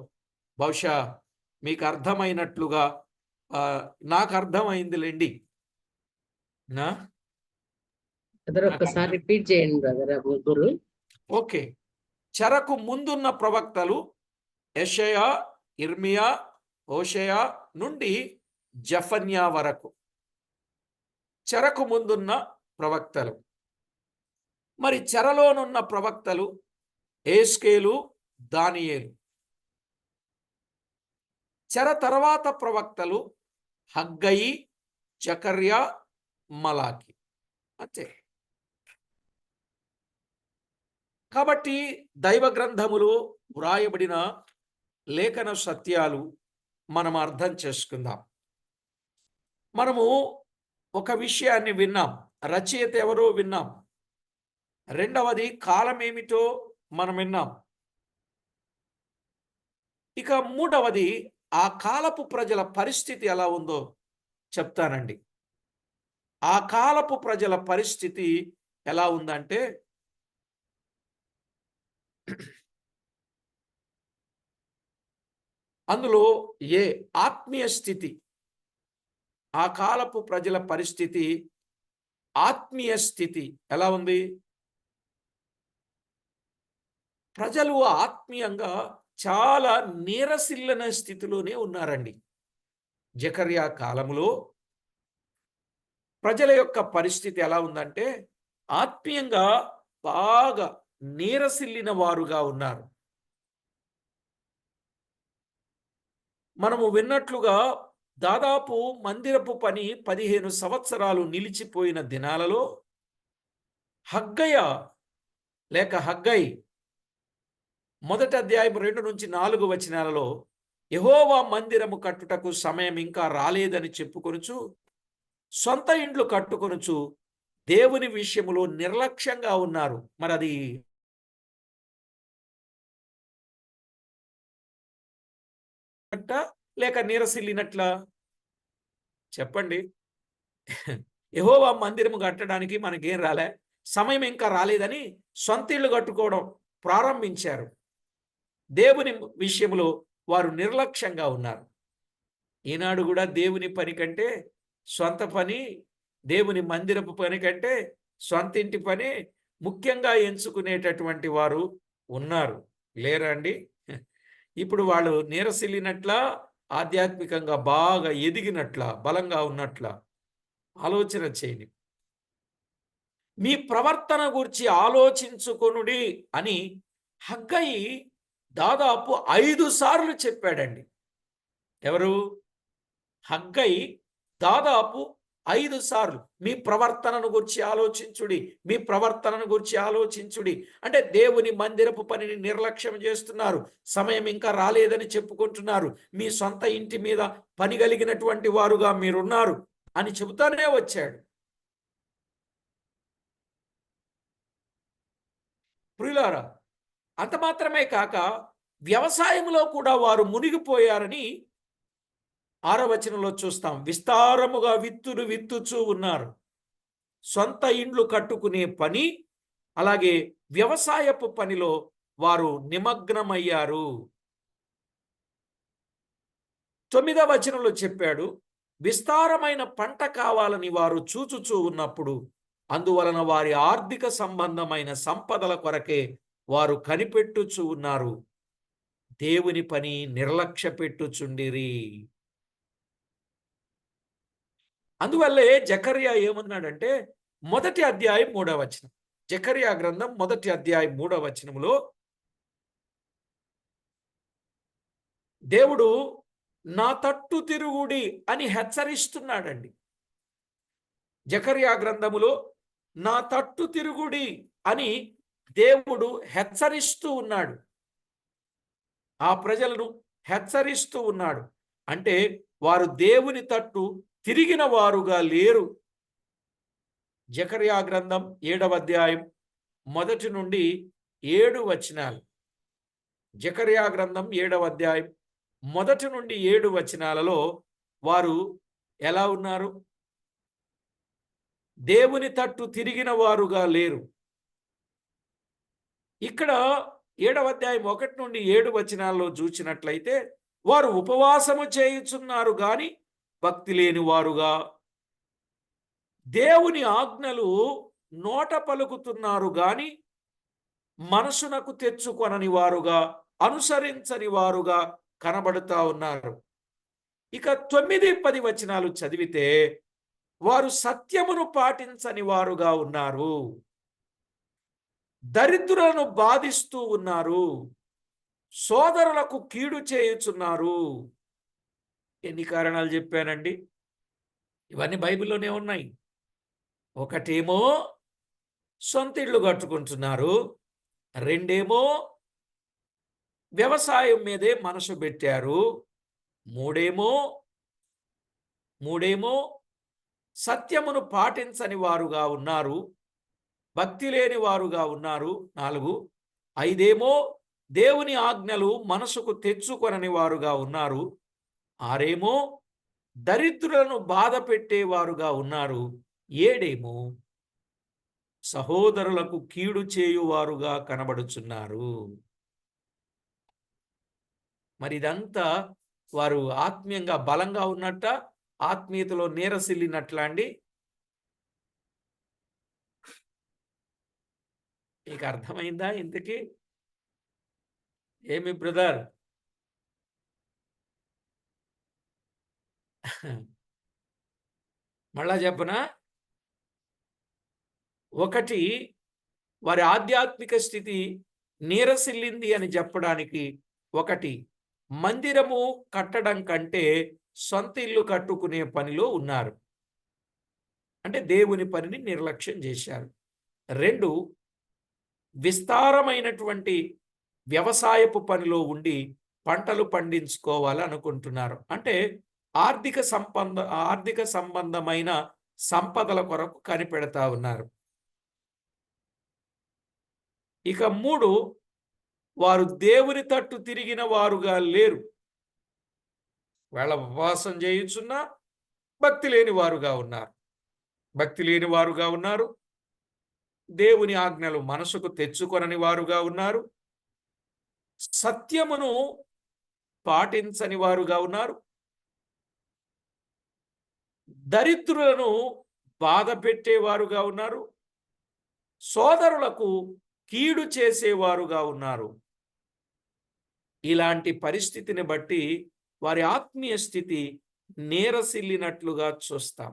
బహుశా మీకు అర్థమైనట్లుగా నాకు అర్థమైందిలేండి. ఒక్కసారి రిపీట్ చేయండి బ్రదర్ ఆ ముగ్గురు. ఓకే. చెరకు ముందున్న ప్రవక్తలు యెషయా, ఇర్మియా, హోషేయ నుండి జఫన్యా వరకు చెరకు ముందున్న ప్రవక్తలు. మరి చెరలోనున్న ప్రవక్తలు ఏస్కేలు, దానియేలు. చెర తర్వాత ప్రవక్తలు హగ్గయి, జకర్యా, మలాకి. అంతే. కాబట్టి దైవ గ్రంథములు వ్రాయబడిన లేఖన సత్యాలు మనం అర్థం చేసుకుందాం. మనము ఒక విషయాన్ని విన్నాం, రచయిత ఎవరో విన్నాం. రెండవది కాలం ఏమిటో మనం విన్నాం. ఇక మూడవది ఆ కాలపు ప్రజల పరిస్థితి ఎలా ఉందో చెప్తానండి. ఆ కాలపు ప్రజల పరిస్థితి ఎలా ఉందంటే, అందులో ఆత్మీయ స్థితి, ఆ కాలపు ప్రజల పరిస్థితి, ఆత్మీయ స్థితి ఎలా ఉంది? ప్రజలు ఆత్మీయంగా చాలా నీరసిల్లిన స్థితిలోనే ఉన్నారండి. జకర్యా కాలంలో ప్రజల యొక్క పరిస్థితి ఎలా ఉందంటే, ఆత్మీయంగా బాగా నీరసిల్లిన వారుగా ఉన్నారు. మనము విన్నట్లుగా దాదాపు మందిరపు పని 15 సంవత్సరాలు నిలిచిపోయిన దినాలలో హగ్గై మొదటి అధ్యాయం 2 నుంచి 4 వచనాలలో యెహోవా మందిరము కట్టుటకు సమయం ఇంకా రాలేదని చెప్పుకొనుచు సొంత ఇండ్లు కట్టుకొనుచు దేవుని విషయములో నిర్లక్ష్యంగా ఉన్నారు. మరి అది లేక నీరసిల్లినట్లా? చెప్పండి. యెహోవా మందిరము కట్టడానికి మనకేం రాలే, సమయం ఇంకా రాలేదని సొంత ఇళ్ళు కట్టుకోవడం ప్రారంభించారు. దేవుని విషయంలో వారు నిర్లక్ష్యంగా ఉన్నారు. ఈనాడు కూడా దేవుని పని కంటే సొంత పని, దేవుని మందిరపు పని కంటే సొంత ఇంటి పని ముఖ్యంగా ఎంచుకునేటటువంటి వారు ఉన్నారు. లేరా అండి? ఇప్పుడు వాళ్ళు నీరసిల్లినట్ల, ఆధ్యాత్మికంగా బాగా ఎదిగినట్ల, బలంగా ఉన్నట్ల ఆలోచన చేయండి. మీ ప్రవర్తన గురించి ఆలోచించుకొనుడి అని హగ్గయి దాదాపు 5 సార్లు చెప్పాడండి. ఎవరు? హగ్గయి దాదాపు 5 సార్లు మీ ప్రవర్తనను గురించి ఆలోచించుడి, మీ ప్రవర్తనను గురించి ఆలోచించుడి. అంటే దేవుని మందిరపు పనిని నిర్లక్ష్యం చేస్తున్నారు, సమయం ఇంకా రాలేదని చెప్పుకుంటున్నారు, మీ సొంత ఇంటి మీద పని కలిగినటువంటి వారుగా మీరున్నారు అని చెబుతానే వచ్చాడు. ప్రియులారా, అంత మాత్రమే కాక వ్యవసాయంలో కూడా వారు మునిగిపోయారని 6వ వచనంలో చూస్తాం. విస్తారముగా విత్తులు విత్తుచూ ఉన్నారు. సొంత ఇండ్లు కట్టుకునే పని అలాగే వ్యవసాయపు పనిలో వారు నిమగ్నమయ్యారు. 9వ వచనంలో చెప్పాడు, విస్తారమైన పంట కావాలని వారు చూచుచూ ఉన్నప్పుడు అందువలన వారి ఆర్థిక సంబంధమైన సంపదల కొరకే వారు కనిపెట్టుచూ ఉన్నారు, దేవుని పని నిర్లక్ష్య పెట్టుచుండిరి. అందువల్లే జకర్యా ఏమన్నాడంటే, మొదటి అధ్యాయం 3వ వచనం, జకర్యా గ్రంథం మొదటి అధ్యాయం 3వ వచనంలో దేవుడు నా తట్టు తిరుగుడి అని హెచ్చరిస్తున్నాడండి. జకర్యా గ్రంథములో నా తట్టు తిరుగుడి అని దేవుడు హెచ్చరిస్తూ ఉన్నాడు. ఆ ప్రజలను హెచ్చరిస్తూ ఉన్నాడు. అంటే వారు దేవుని తట్టు తిరిగిన వారుగా లేరు. జకర్యా గ్రంథం 7వ అధ్యాయం 1 నుండి 7 వచనాలు. జకర్యా గ్రంథం 7వ అధ్యాయం 1 నుండి 7 వచనాలలో వారు ఎలా ఉన్నారు? దేవుని తట్టు తిరిగిన వారుగా లేరు. ఇక్కడ 7వ అధ్యాయం 1 నుండి 7 వచనాల్లో చూసినట్లయితే వారు ఉపవాసము చేయుచున్నారు గాని భక్తి లేని వారుగా, దేవుని ఆజ్ఞలు నోట పలుకుతున్నారు గాని మనసునకు తెచ్చుకొనని వారుగా, అనుసరించని వారుగా కనబడుతా ఉన్నారు. ఇక 9-10 వచనాలు చదివితే వారు సత్యమును పాటించని వారుగా ఉన్నారు, దరిద్రులను బాధిస్తూ ఉన్నారు, సోదరులకు కీడు చేయుచున్నారు. ఎన్ని కారణాలు చెప్పానండి? ఇవన్నీ బైబిల్లోనే ఉన్నాయి. ఒకటేమో సొంత ఇళ్ళు కట్టుకుంటున్నారు, రెండేమో వ్యవసాయం మీదే మనసు పెట్టారు, మూడేమో సత్యమును పాటించని వారుగా ఉన్నారు, భక్తి లేని వారుగా ఉన్నారు, 4, 5 దేవుని ఆజ్ఞలు మనసుకు తెచ్చుకొనని వారుగా ఉన్నారు, 6 దరిద్రులను బాధ పెట్టేవారుగా ఉన్నారు, 7 సహోదరులకు కీడు చేయువారుగా కనబడుచున్నారు. మరి ఇదంతా వారు ఆత్మీయంగా బలంగా ఉన్నట్ట, ఆత్మీయతలో నీరసిల్లినట్లా అండి? మీకు అర్థమైందా ఇంతకీ? ఏమి బ్రదర్? మళ్ళా చెప్పనా? ఒకటి, వారి ఆధ్యాత్మిక స్థితి నీరసిల్లింది అని చెప్పడానికి ఒకటి, మందిరము కట్టడం కంటే సొంత ఇల్లు కట్టుకునే పనిలో ఉన్నారు, అంటే దేవుని పనిని నిర్లక్ష్యం చేశారు. 2, విస్తారమైనటువంటి వ్యవసాయపు పనిలో ఉండి పంటలు పండించుకోవాలి అనుకుంటున్నారు, అంటే ఆర్థిక సంబంధమైన సంపదల కొరకు కనిపెడతా ఉన్నారు. ఇక 3, వారు దేవుని తట్టు తిరిగిన వారుగా లేరు. వాళ్ళ ఉపవాసం చేయుచున్నా భక్తి లేని వారుగా ఉన్నారు, దేవుని ఆజ్ఞలు మనసుకు తెచ్చుకొనని వారుగా ఉన్నారు, సత్యమును పాటించని వారుగా ఉన్నారు, దరిద్రులను బాధ పెట్టేవారుగా ఉన్నారు, సోదరులకు కీడు చేసేవారుగా ఉన్నారు. ఇలాంటి పరిస్థితిని బట్టి వారి ఆత్మీయ స్థితి నీరసిల్లినట్లుగా చూస్తాం.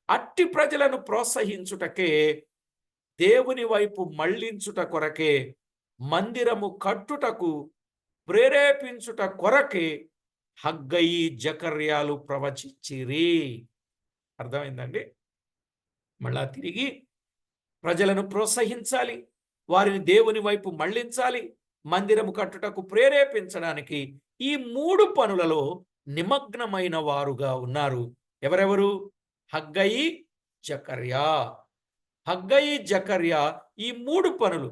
అట్టి ప్రజలను ప్రోత్సహించుటకే, దేవుని వైపు మళ్లించుట కొరకే, మందిరము కట్టుటకు ప్రేరేపించుట కొరకే హగ్గయి, జకర్యాలు ప్రవచించిరి. అర్థమైందండి? మళ్ళా తిరిగి ప్రజలను ప్రోత్సహించాలి, వారిని దేవుని వైపు మళ్లించాలి, మందిరము కట్టుటకు ప్రేరేపించడానికి ఈ 3 పనులలో నిమగ్నమైన వారుగా ఉన్నారు. ఎవరెవరు? హగ్గయి, జకర్యా ఈ 3 పనులు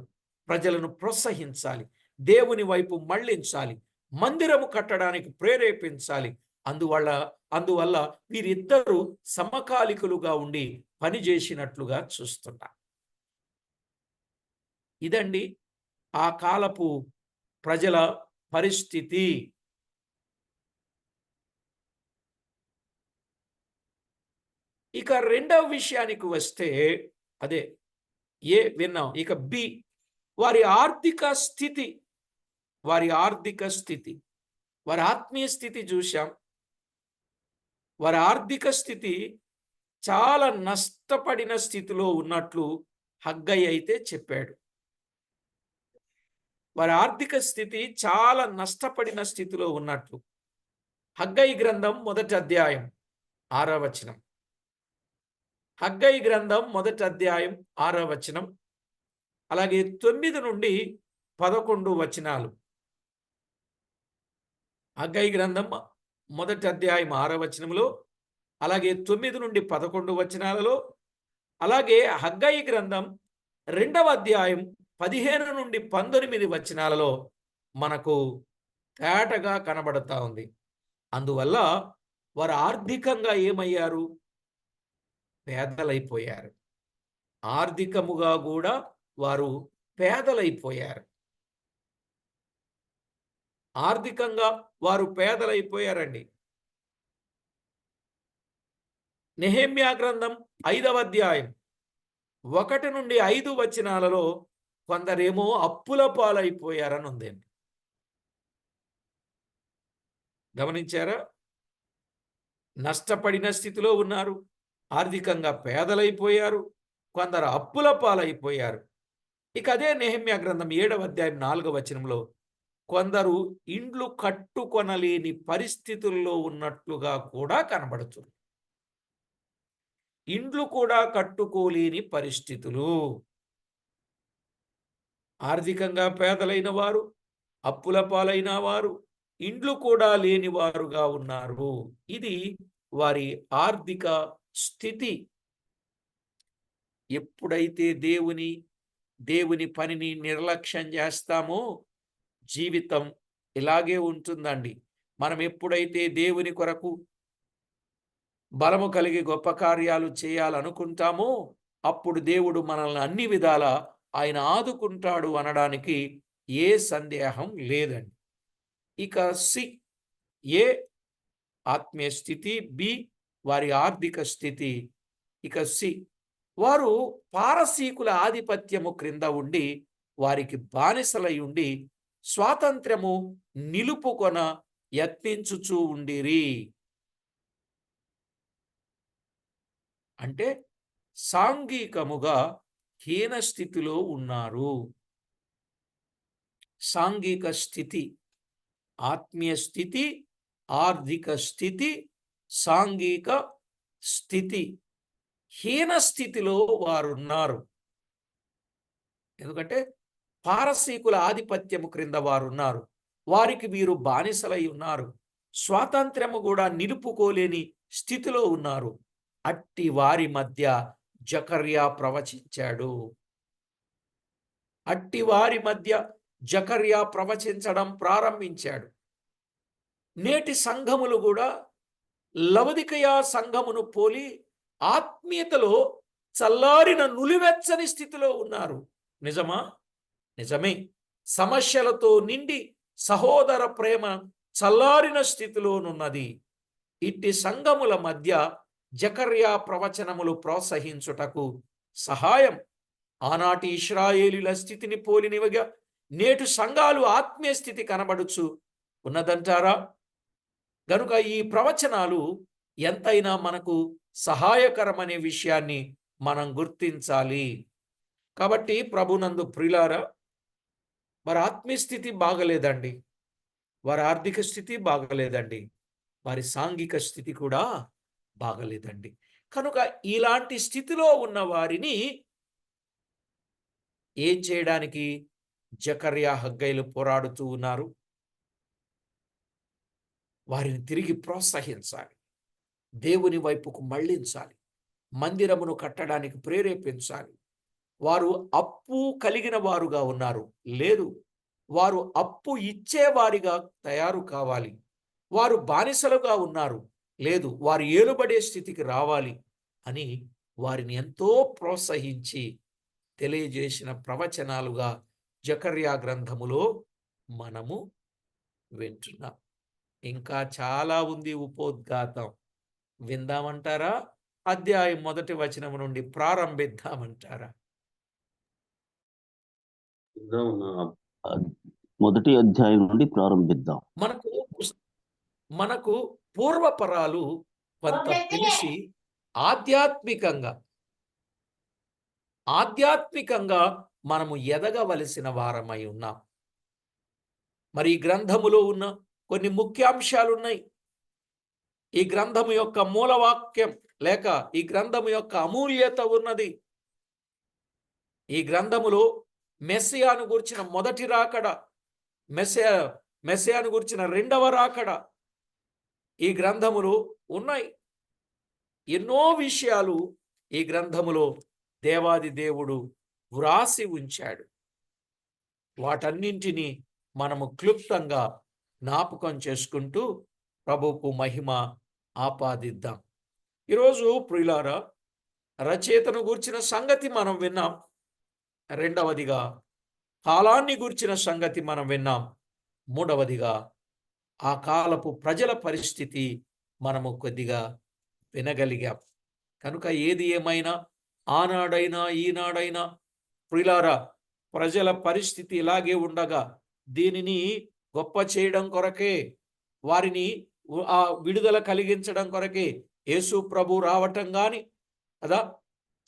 ప్రజలను ప్రోత్సహించాలి, దేవుని వైపు మళ్లించాలి, మందిరము కట్టడానికి ప్రేరేపించాలి. అందువల్ల వీరిద్దరూ సమకాలికులుగా ఉండి పనిచేసినట్లుగా చూస్తున్నా. ఇదండి ఆ కాలపు ప్రజల పరిస్థితి. ఇక రెండవ విషయానికి వస్తే అదే ఏ విన్నాం. ఇక బి వారి ఆర్థిక స్థితి. వారి ఆర్థిక స్థితి, వారి ఆత్మీయ స్థితి చూశాం. వారి ఆర్థిక స్థితి చాలా నష్టపడిన స్థితిలో ఉన్నట్లు హగ్గై అయితే చెప్పాడు. వారి ఆర్థిక స్థితి చాలా నష్టపడిన స్థితిలో ఉన్నట్లు. హగ్గై గ్రంథం 1వ అధ్యాయం 6వ వచనం. హగ్గై గ్రంథం 1వ అధ్యాయం 6వ వచనం, అలాగే 9 నుండి 11 వచనాలు. హగ్గై గ్రంథం 1వ అధ్యాయం 6వ వచనంలో, అలాగే 9 నుండి 11 వచనాలలో, అలాగే హగ్గయి గ్రంథం 2వ అధ్యాయం 15 నుండి 19 వచనాలలో మనకు తేటగా కనబడతా ఉంది. అందువల్ల వారు ఆర్థికంగా ఏమయ్యారు? పేదలైపోయారు. ఆర్థికముగా కూడా వారు పేదలైపోయారు. ఆర్థికంగా వారు పేదలైపోయారండి. నెహెమ్యా గ్రంథం 5వ అధ్యాయం 1 నుండి 5 వచనాలలో కొందరేమో అప్పుల పాలైపోయారని ఉందండి. గమనించారా? నష్టపడిన స్థితిలో ఉన్నారు, ఆర్థికంగా పేదలైపోయారు, కొందరు అప్పుల పాలైపోయారు. ఇక అదే నెహెమ్యా గ్రంథం 7వ అధ్యాయం 4వ వచనంలో కొందరు ఇండ్లు కట్టుకొనలేని పరిస్థితుల్లో ఉన్నట్లుగా కూడా కనబడుతుంది. ఇండ్లు కూడా కట్టుకోలేని పరిస్థితులు. ఆర్థికంగా పేదలైన వారు, అప్పుల పాలైన వారు, ఇండ్లు కూడా లేని వారుగా ఉన్నారు. ఇది వారి ఆర్థిక స్థితి. ఎప్పుడైతే దేవుని పనిని నిర్లక్ష్యం చేస్తామో జీవితం ఇలాగే ఉంటుందండి. మనం ఎప్పుడైతే దేవుని కొరకు బలము కలిగి గొప్ప కార్యాలు చేయాలనుకుంటామో అప్పుడు దేవుడు మనల్ని అన్ని విధాల ఆయన ఆదుకుంటాడు అనడానికి ఏ సందేహం లేదండి. ఇక సి, ఏ ఆత్మీయ స్థితి, బి వారి ఆర్థిక స్థితి. ఇక సి, వారు పారసీకుల ఆధిపత్యము క్రింద ఉండి వారికి బానిసలై ఉండి స్వాతంత్ర్యము నిలుపుకొన యత్నించుచూ ఉండిరి. అంటే సాంఘికముగా హీన స్థితిలో ఉన్నారు. సాంఘిక స్థితి, ఆత్మీయ స్థితి, ఆర్థిక స్థితి, సాంఘిక స్థితి, హీన స్థితిలో వారున్నారు. ఎందుకంటే పారసీకుల ఆధిపత్యము క్రింద వారున్నారు. వారికి వీరు బానిసలై ఉన్నారు. స్వాతంత్ర్యము కూడా నిలుపుకోలేని స్థితిలో ఉన్నారు. అట్టి వారి మధ్య జకర్యా ప్రవచించాడు. అట్టి వారి మధ్య జకర్యా ప్రవచించడం ప్రారంభించాడు. నేటి సంఘములు కూడా లవదికయ సంఘమును పోలి ఆత్మీయతలో చల్లారిన నులివెచ్చని స్థితిలో ఉన్నారు. నిజమా? నిజమే. సమస్యలతో నిండి సహోదర ప్రేమ చల్లారిన స్థితిలోనున్నది. ఇట్టి సంఘముల మధ్య జకర్యా ప్రవచనములు ప్రోత్సహించుటకు సహాయం. ఆనాటి ఇశ్రాయేలీల స్థితిని పోలినవిగా నేటు సంఘాలు ఆత్మీయ స్థితి కనబడుచు ఉన్నదంటారా? గనుక ఈ ప్రవచనాలు ఎంతైనా మనకు సహాయకరమనే విషయాన్ని మనం గుర్తించాలి. కాబట్టి ప్రభునందు ప్రియులారా, వారి ఆత్మీయ స్థితి బాగలేదండి, వారి ఆర్థిక స్థితి బాగలేదండి, వారి సాంఘిక స్థితి కూడా బాగలేదండి. కనుక ఇలాంటి స్థితిలో ఉన్న వారిని ఏం చేయడానికి జకర్యా, హగ్గైలు పోరాడుతూ ఉన్నారు? వారిని తిరిగి ప్రోత్సహించాలి, దేవుని వైపుకు మళ్ళించాలి, మందిరమును కట్టడానికి ప్రేరేపించాలి. వారు అప్పు కలిగిన వారుగా ఉన్నారు, లేదు, వారు అప్పు ఇచ్చేవారిగా తయారు కావాలి. వారు బానిసలుగా ఉన్నారు, లేదు, వారు ఏలుబడే స్థితికి రావాలి అని వారిని ఎంతో ప్రోత్సహించి తెలియజేసిన ప్రవచనాలుగా జకర్యా గ్రంథములో మనము వింటున్నాం. ఇంకా చాలా ఉంది ఉపోద్ఘాతం. విందామంటారా? అధ్యాయం 1వ వచనం నుండి ప్రారంభిద్దామంటారా? మొదటి అధ్యాయం నుండి ప్రారంభిద్దాం. మనకు పూర్వపరాలు కొంత తెలిసి ఆధ్యాత్మికంగా మనము ఎదగవలసిన వారమై ఉన్నాం. మరి ఈ గ్రంథములో ఉన్న కొన్ని ముఖ్యాంశాలు ఉన్నాయి. ఈ గ్రంథము యొక్క మూలవాక్యం లేక ఈ గ్రంథము యొక్క అమూల్యత ఉన్నది. ఈ గ్రంథములో మెస్సియాను గురించిన మొదటి రాకడ, మెస్సియాను గురించిన రెండవ రాకడ ఈ గ్రంథములో ఉన్నాయి. ఎన్నో విషయాలు ఈ గ్రంథములో దేవాది దేవుడు వ్రాసి ఉంచాడు. వాటన్నింటినీ మనము క్లుప్తంగా జ్ఞాపకం చేసుకుంటూ ప్రభువుకు మహిమ ఆపాదిద్దాం. ఈరోజు ప్రియులారా, రచయితను గూర్చిన సంగతి మనం విన్నాం. రెండవదిగా కాలాన్ని గూర్చిన సంగతి మనం విన్నాం. మూడవదిగా ఆ కాలపు ప్రజల పరిస్థితి మనము కొద్దిగా వినగలిగాం. కనుక ఏది ఏమైనా ఆనాడైనా ఈనాడైనా ప్రియులారా, ప్రజల పరిస్థితి ఇలాగే ఉండగా దీనిని గొప్ప చేయడం కొరకే, వారిని ఆ విడుదల కలిగించడం కొరకే యేసు ప్రభు రావటం గాని కదా,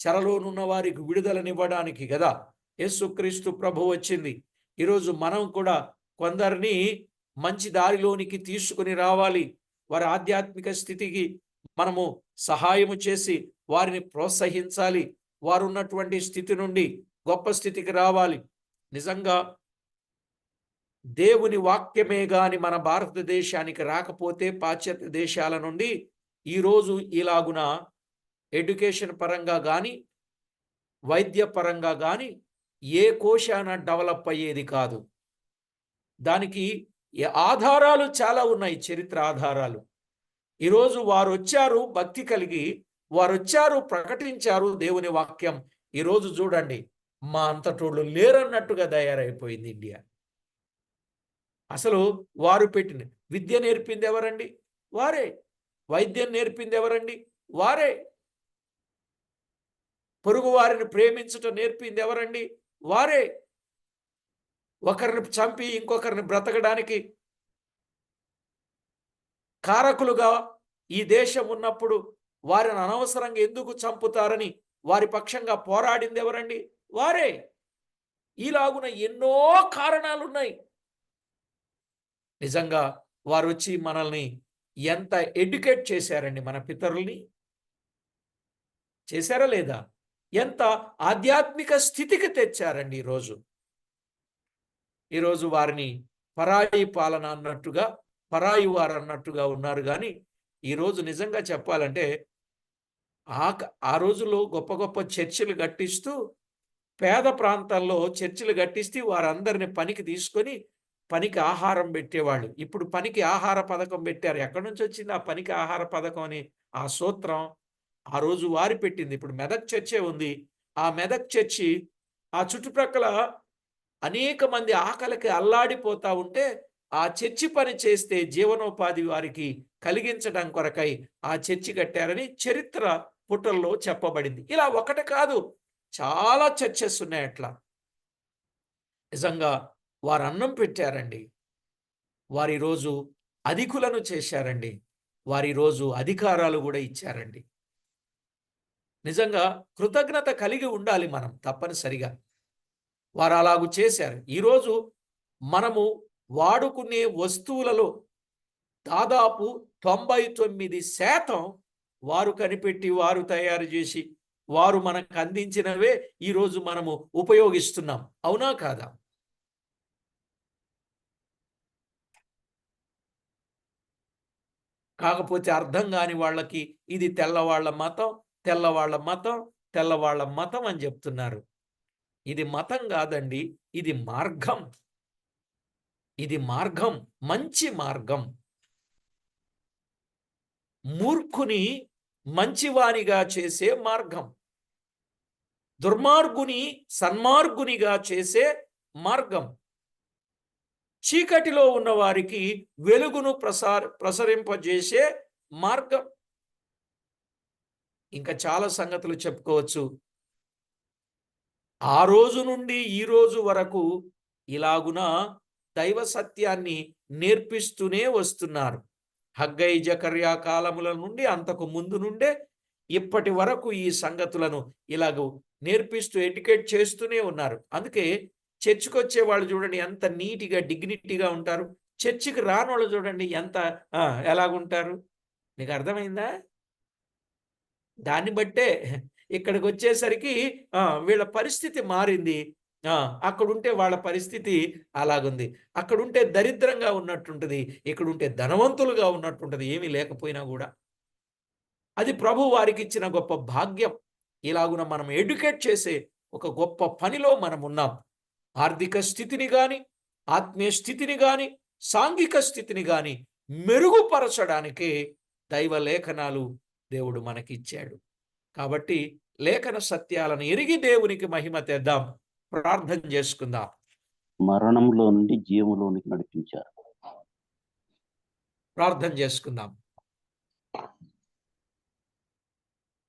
చెరలోనున్న వారికి విడుదలనివ్వడానికి కదా యేసుక్రీస్తు ప్రభు వచ్చింది. ఈరోజు మనం కూడా కొందరిని మంచి దారిలోనికి తీసుకుని రావాలి. వారి ఆధ్యాత్మిక స్థితికి మనము సహాయము చేసి వారిని ప్రోత్సహించాలి. వారు ఉన్నటువంటి స్థితి నుండి గొప్ప స్థితికి రావాలి. నిజంగా దేవుని వాక్యమే గాని మన భారతదేశానికి రాకపోతే పాశ్చాత్య దేశాల నుండి ఈరోజు ఇలాగున ఎడ్యుకేషన్ పరంగా కానీ వైద్య పరంగా కానీ ఏ కోశాన డెవలప్ అయ్యేది కాదు. దానికి ఆధారాలు చాలా ఉన్నాయి, చరిత్ర ఆధారాలు. ఈరోజు వారు వచ్చారు, భక్తి కలిగి వారు వచ్చారు, ప్రకటించారు దేవుని వాక్యం. ఈరోజు చూడండి, మా అంతటోళ్ళు లేరన్నట్టుగా తయారైపోయింది ఇండియా. అసలు వారు పెట్టిన విద్య నేర్పింది ఎవరండి? వారే. వైద్యం నేర్పింది ఎవరండి? వారే. పొరుగు వారిని ప్రేమించటం నేర్పింది ఎవరండి? వారే. ఒకరిని చంపి ఇంకొకరిని బ్రతకడానికి కారకులుగా ఈ దేశం ఉన్నప్పుడు వారిని అనవసరంగా ఎందుకు చంపుతారని వారి పక్షంగా పోరాడింది ఎవరండి? వారే. ఇలాగున ఎన్నో కారణాలున్నాయి. నిజంగా వారు వచ్చి మనల్ని ఎంత ఎడ్యుకేట్ చేశారండి, మన పితరుల్ని చేశారా లేదా? ఎంత ఆధ్యాత్మిక స్థితికి తెచ్చారండి. ఈరోజు వారిని పరాయి పాలన అన్నట్టుగా, పరాయి వారు అన్నట్టుగా ఉన్నారు. కానీ ఈరోజు నిజంగా చెప్పాలంటే ఆ రోజుల్లో గొప్ప గొప్ప చర్చిలు కట్టిస్తూ, పేద ప్రాంతాల్లో చర్చిలు కట్టిస్తూ వారందరిని పనికి తీసుకొని పనికి ఆహారం పెట్టేవాళ్ళు. ఇప్పుడు పనికి ఆహార పథకం పెట్టారు. ఎక్కడి నుంచి వచ్చింది ఆ పనికి ఆహార పథకం అని ఆ సూత్రం? ఆ రోజు వారి పెట్టింది. ఇప్పుడు మెదక్ చర్చే ఉంది. ఆ మెదక్ చర్చి ఆ చుట్టుప్రక్కల అనేక మంది ఆకలికి అల్లాడిపోతా ఉంటే ఆ చర్చి పని చేస్తే జీవనోపాధి వారికి కలిగించడం కొరకై ఆ చర్చి కట్టారని చరిత్ర పుటల్లో చెప్పబడింది. ఇలా ఒకటి కాదు, చాలా చర్చెస్ ఉన్నాయి అట్లా. నిజంగా వారు అన్నం పెట్టారండి. వారి రోజు అధికులను చేశారండి. వారి రోజు అధికారాలు కూడా ఇచ్చారండి. నిజంగా కృతజ్ఞత కలిగి ఉండాలి మనం తప్పనిసరిగా. వారు అలాగూ చేశారు. ఈరోజు మనము వాడుకునే వస్తువులలో దాదాపు 99% వారు కనిపెట్టి, వారు తయారు చేసి, వారు మనకు అందించినవే ఈరోజు మనము ఉపయోగిస్తున్నాం. అవునా కాదా? కాకపోతే అర్థం కాని వాళ్ళకి ఇది తెల్లవాళ్ల మతం, తెల్లవాళ్ల మతం, తెల్లవాళ్ల మతం అని చెప్తున్నారు. ఇది మతం కాదండి, ఇది మార్గం. ఇది మార్గం, మంచి మార్గం. మూర్ఖుని మంచివానిగా చేసే మార్గం. దుర్మార్గుని సన్మార్గునిగా చేసే మార్గం. చీకటిలో ఉన్న వారికి వెలుగును ప్రసరింపజేసే మార్గం. ఇంకా చాలా సంగతులు చెప్పుకోవచ్చు. ఆ రోజు నుండి ఈ రోజు వరకు ఇలాగున దైవ సత్యాన్ని నేర్పిస్తూనే వస్తున్నారు. హగ్గై జకర్యా కాలముల నుండి అంతకు ముందు నుండే ఇప్పటి వరకు ఈ సంగతులను ఇలాగ నేర్పిస్తూ ఎడ్యుకేట్ చేస్తూనే ఉన్నారు. అందుకే చర్చికి వచ్చే వాళ్ళు చూడండి ఎంత నీట్గా డిగ్నిటీగా ఉంటారు. చర్చికి రాని వాళ్ళు చూడండి ఎంత ఎలాగుంటారు. నీకు అర్థమైందా? దాన్ని బట్టే ఇక్కడికి వచ్చేసరికి వీళ్ళ పరిస్థితి మారింది. అక్కడుంటే వాళ్ళ పరిస్థితి అలాగుంది. అక్కడుంటే దరిద్రంగా ఉన్నట్టుంటుంది, ఇక్కడుంటే ధనవంతులుగా ఉన్నట్టుంటుంది, ఏమీ లేకపోయినా కూడా. అది ప్రభు వారికి ఇచ్చిన గొప్ప భాగ్యం. ఇలాగున మనం ఎడ్యుకేట్ చేసే ఒక గొప్ప పనిలో మనం ఉన్నాం. ఆర్థిక స్థితిని కానీ, ఆత్మీయ స్థితిని కానీ, సాంఘిక స్థితిని కానీ మెరుగుపరచడానికి దైవ లేఖనాలు దేవుడు మనకిచ్చాడు. కాబట్టి లేఖన సత్యాలను ఎరిగి దేవునికి మహిమ తెద్దాం. ప్రార్థన చేసుకుందాం. మరణంలో నుండి జీవములోనికి నడిపించారు. ప్రార్థన చేసుకుందాం.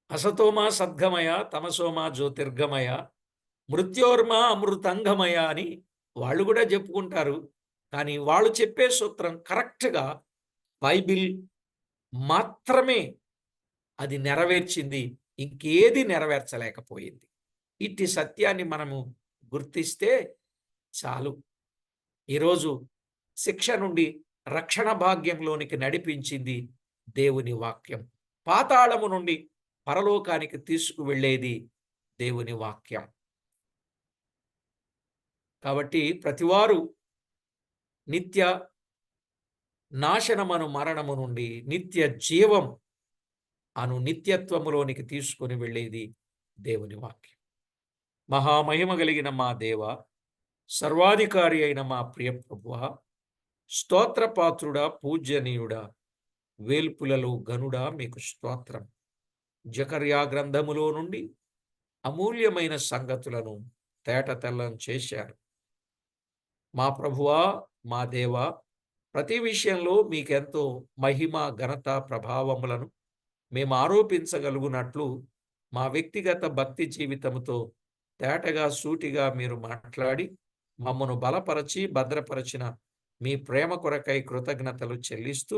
అసతోమా సద్గమయ, తమసోమా జ్యోతిర్గమయ, మృత్యోర్మా అమృతంగమయ అని వాళ్ళు కూడా చెప్పుకుంటారు. కానీ వాళ్ళు చెప్పే సూత్రం కరెక్ట్గా బైబిల్ మాత్రమే అది నెరవేర్చింది, ఇంకేది నెరవేర్చలేకపోయింది. ఇట్టి సత్యాన్ని మనము గుర్తిస్తే చాలు. ఈరోజు శిక్ష నుండి రక్షణ భాగ్యంలోనికి నడిపించింది దేవుని వాక్యం. పాతాళము నుండి పరలోకానికి తీసుకువెళ్ళేది దేవుని వాక్యం. కాబట్టి ప్రతివారు నిత్య నాశనమను మరణము నుండి నిత్య జీవం అను నిత్యత్వములోనికి తీసుకొని వెళ్ళేది దేవుని వాక్యం. మహామహిమ కలిగిన మా దేవ, సర్వాధికారి అయిన మా ప్రియ ప్రభువా, స్తోత్రపాత్రుడా, పూజ్యనీయుడా, వేల్పులలో గనుడా, మీకు స్తోత్రం. జకర్యా గ్రంథములో నుండి అమూల్యమైన సంగతులను తేటతెల్లం చేశారు. మా ప్రభువా, మా దేవా, ప్రతి విషయంలో మీకెంతో మహిమ, ఘనత, ప్రభావములను మేము ఆరోపించగలుగునట్లు మా వ్యక్తిగత భక్తి జీవితంతో తేటగా సూటిగా మీరు మాట్లాడి మమ్మను బలపరచి భద్రపరచిన మీ ప్రేమ కొరకై కృతజ్ఞతలు చెల్లిస్తూ,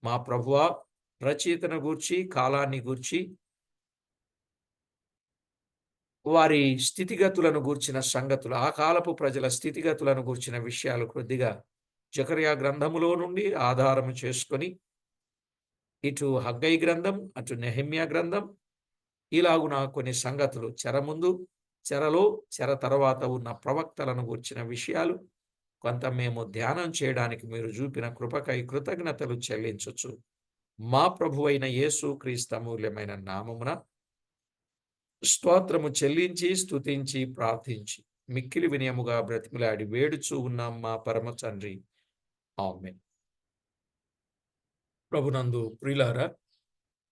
మా ప్రభువా, రచయితను గూర్చి, కాలాన్ని గూర్చి, వారి స్థితిగతులను గూర్చిన సంగతులు, ఆ కాలపు ప్రజల స్థితిగతులను గూర్చిన విషయాలు కొద్దిగా జకర్యా గ్రంథములో నుండి ఆధారము చేసుకొని, ఇటు హగ్గై గ్రంథం, అటు నెహెమ్యా గ్రంథం, ఇలాగున కొన్ని సంగతులు, చెర ముందు, చెరలో, చెర తర్వాత ఉన్న ప్రవక్తలను గూర్చిన విషయాలు కొంత మేము ధ్యానం చేయడానికి మీరు చూపిన కృపకై కృతజ్ఞతలు చెల్లించొచ్చు. మా ప్రభువైన యేసు క్రీస్తు అమూల్యమైన నామమున స్తోత్రము చెల్లించి, స్తుతించి, ప్రార్థించి, మిక్కిలి వినయముగా బ్రతిమలాడి వేడుచూ ఉన్నాం మా పరమ తండ్రి. ఆమేన్. ప్రభునందు ప్రియులారా,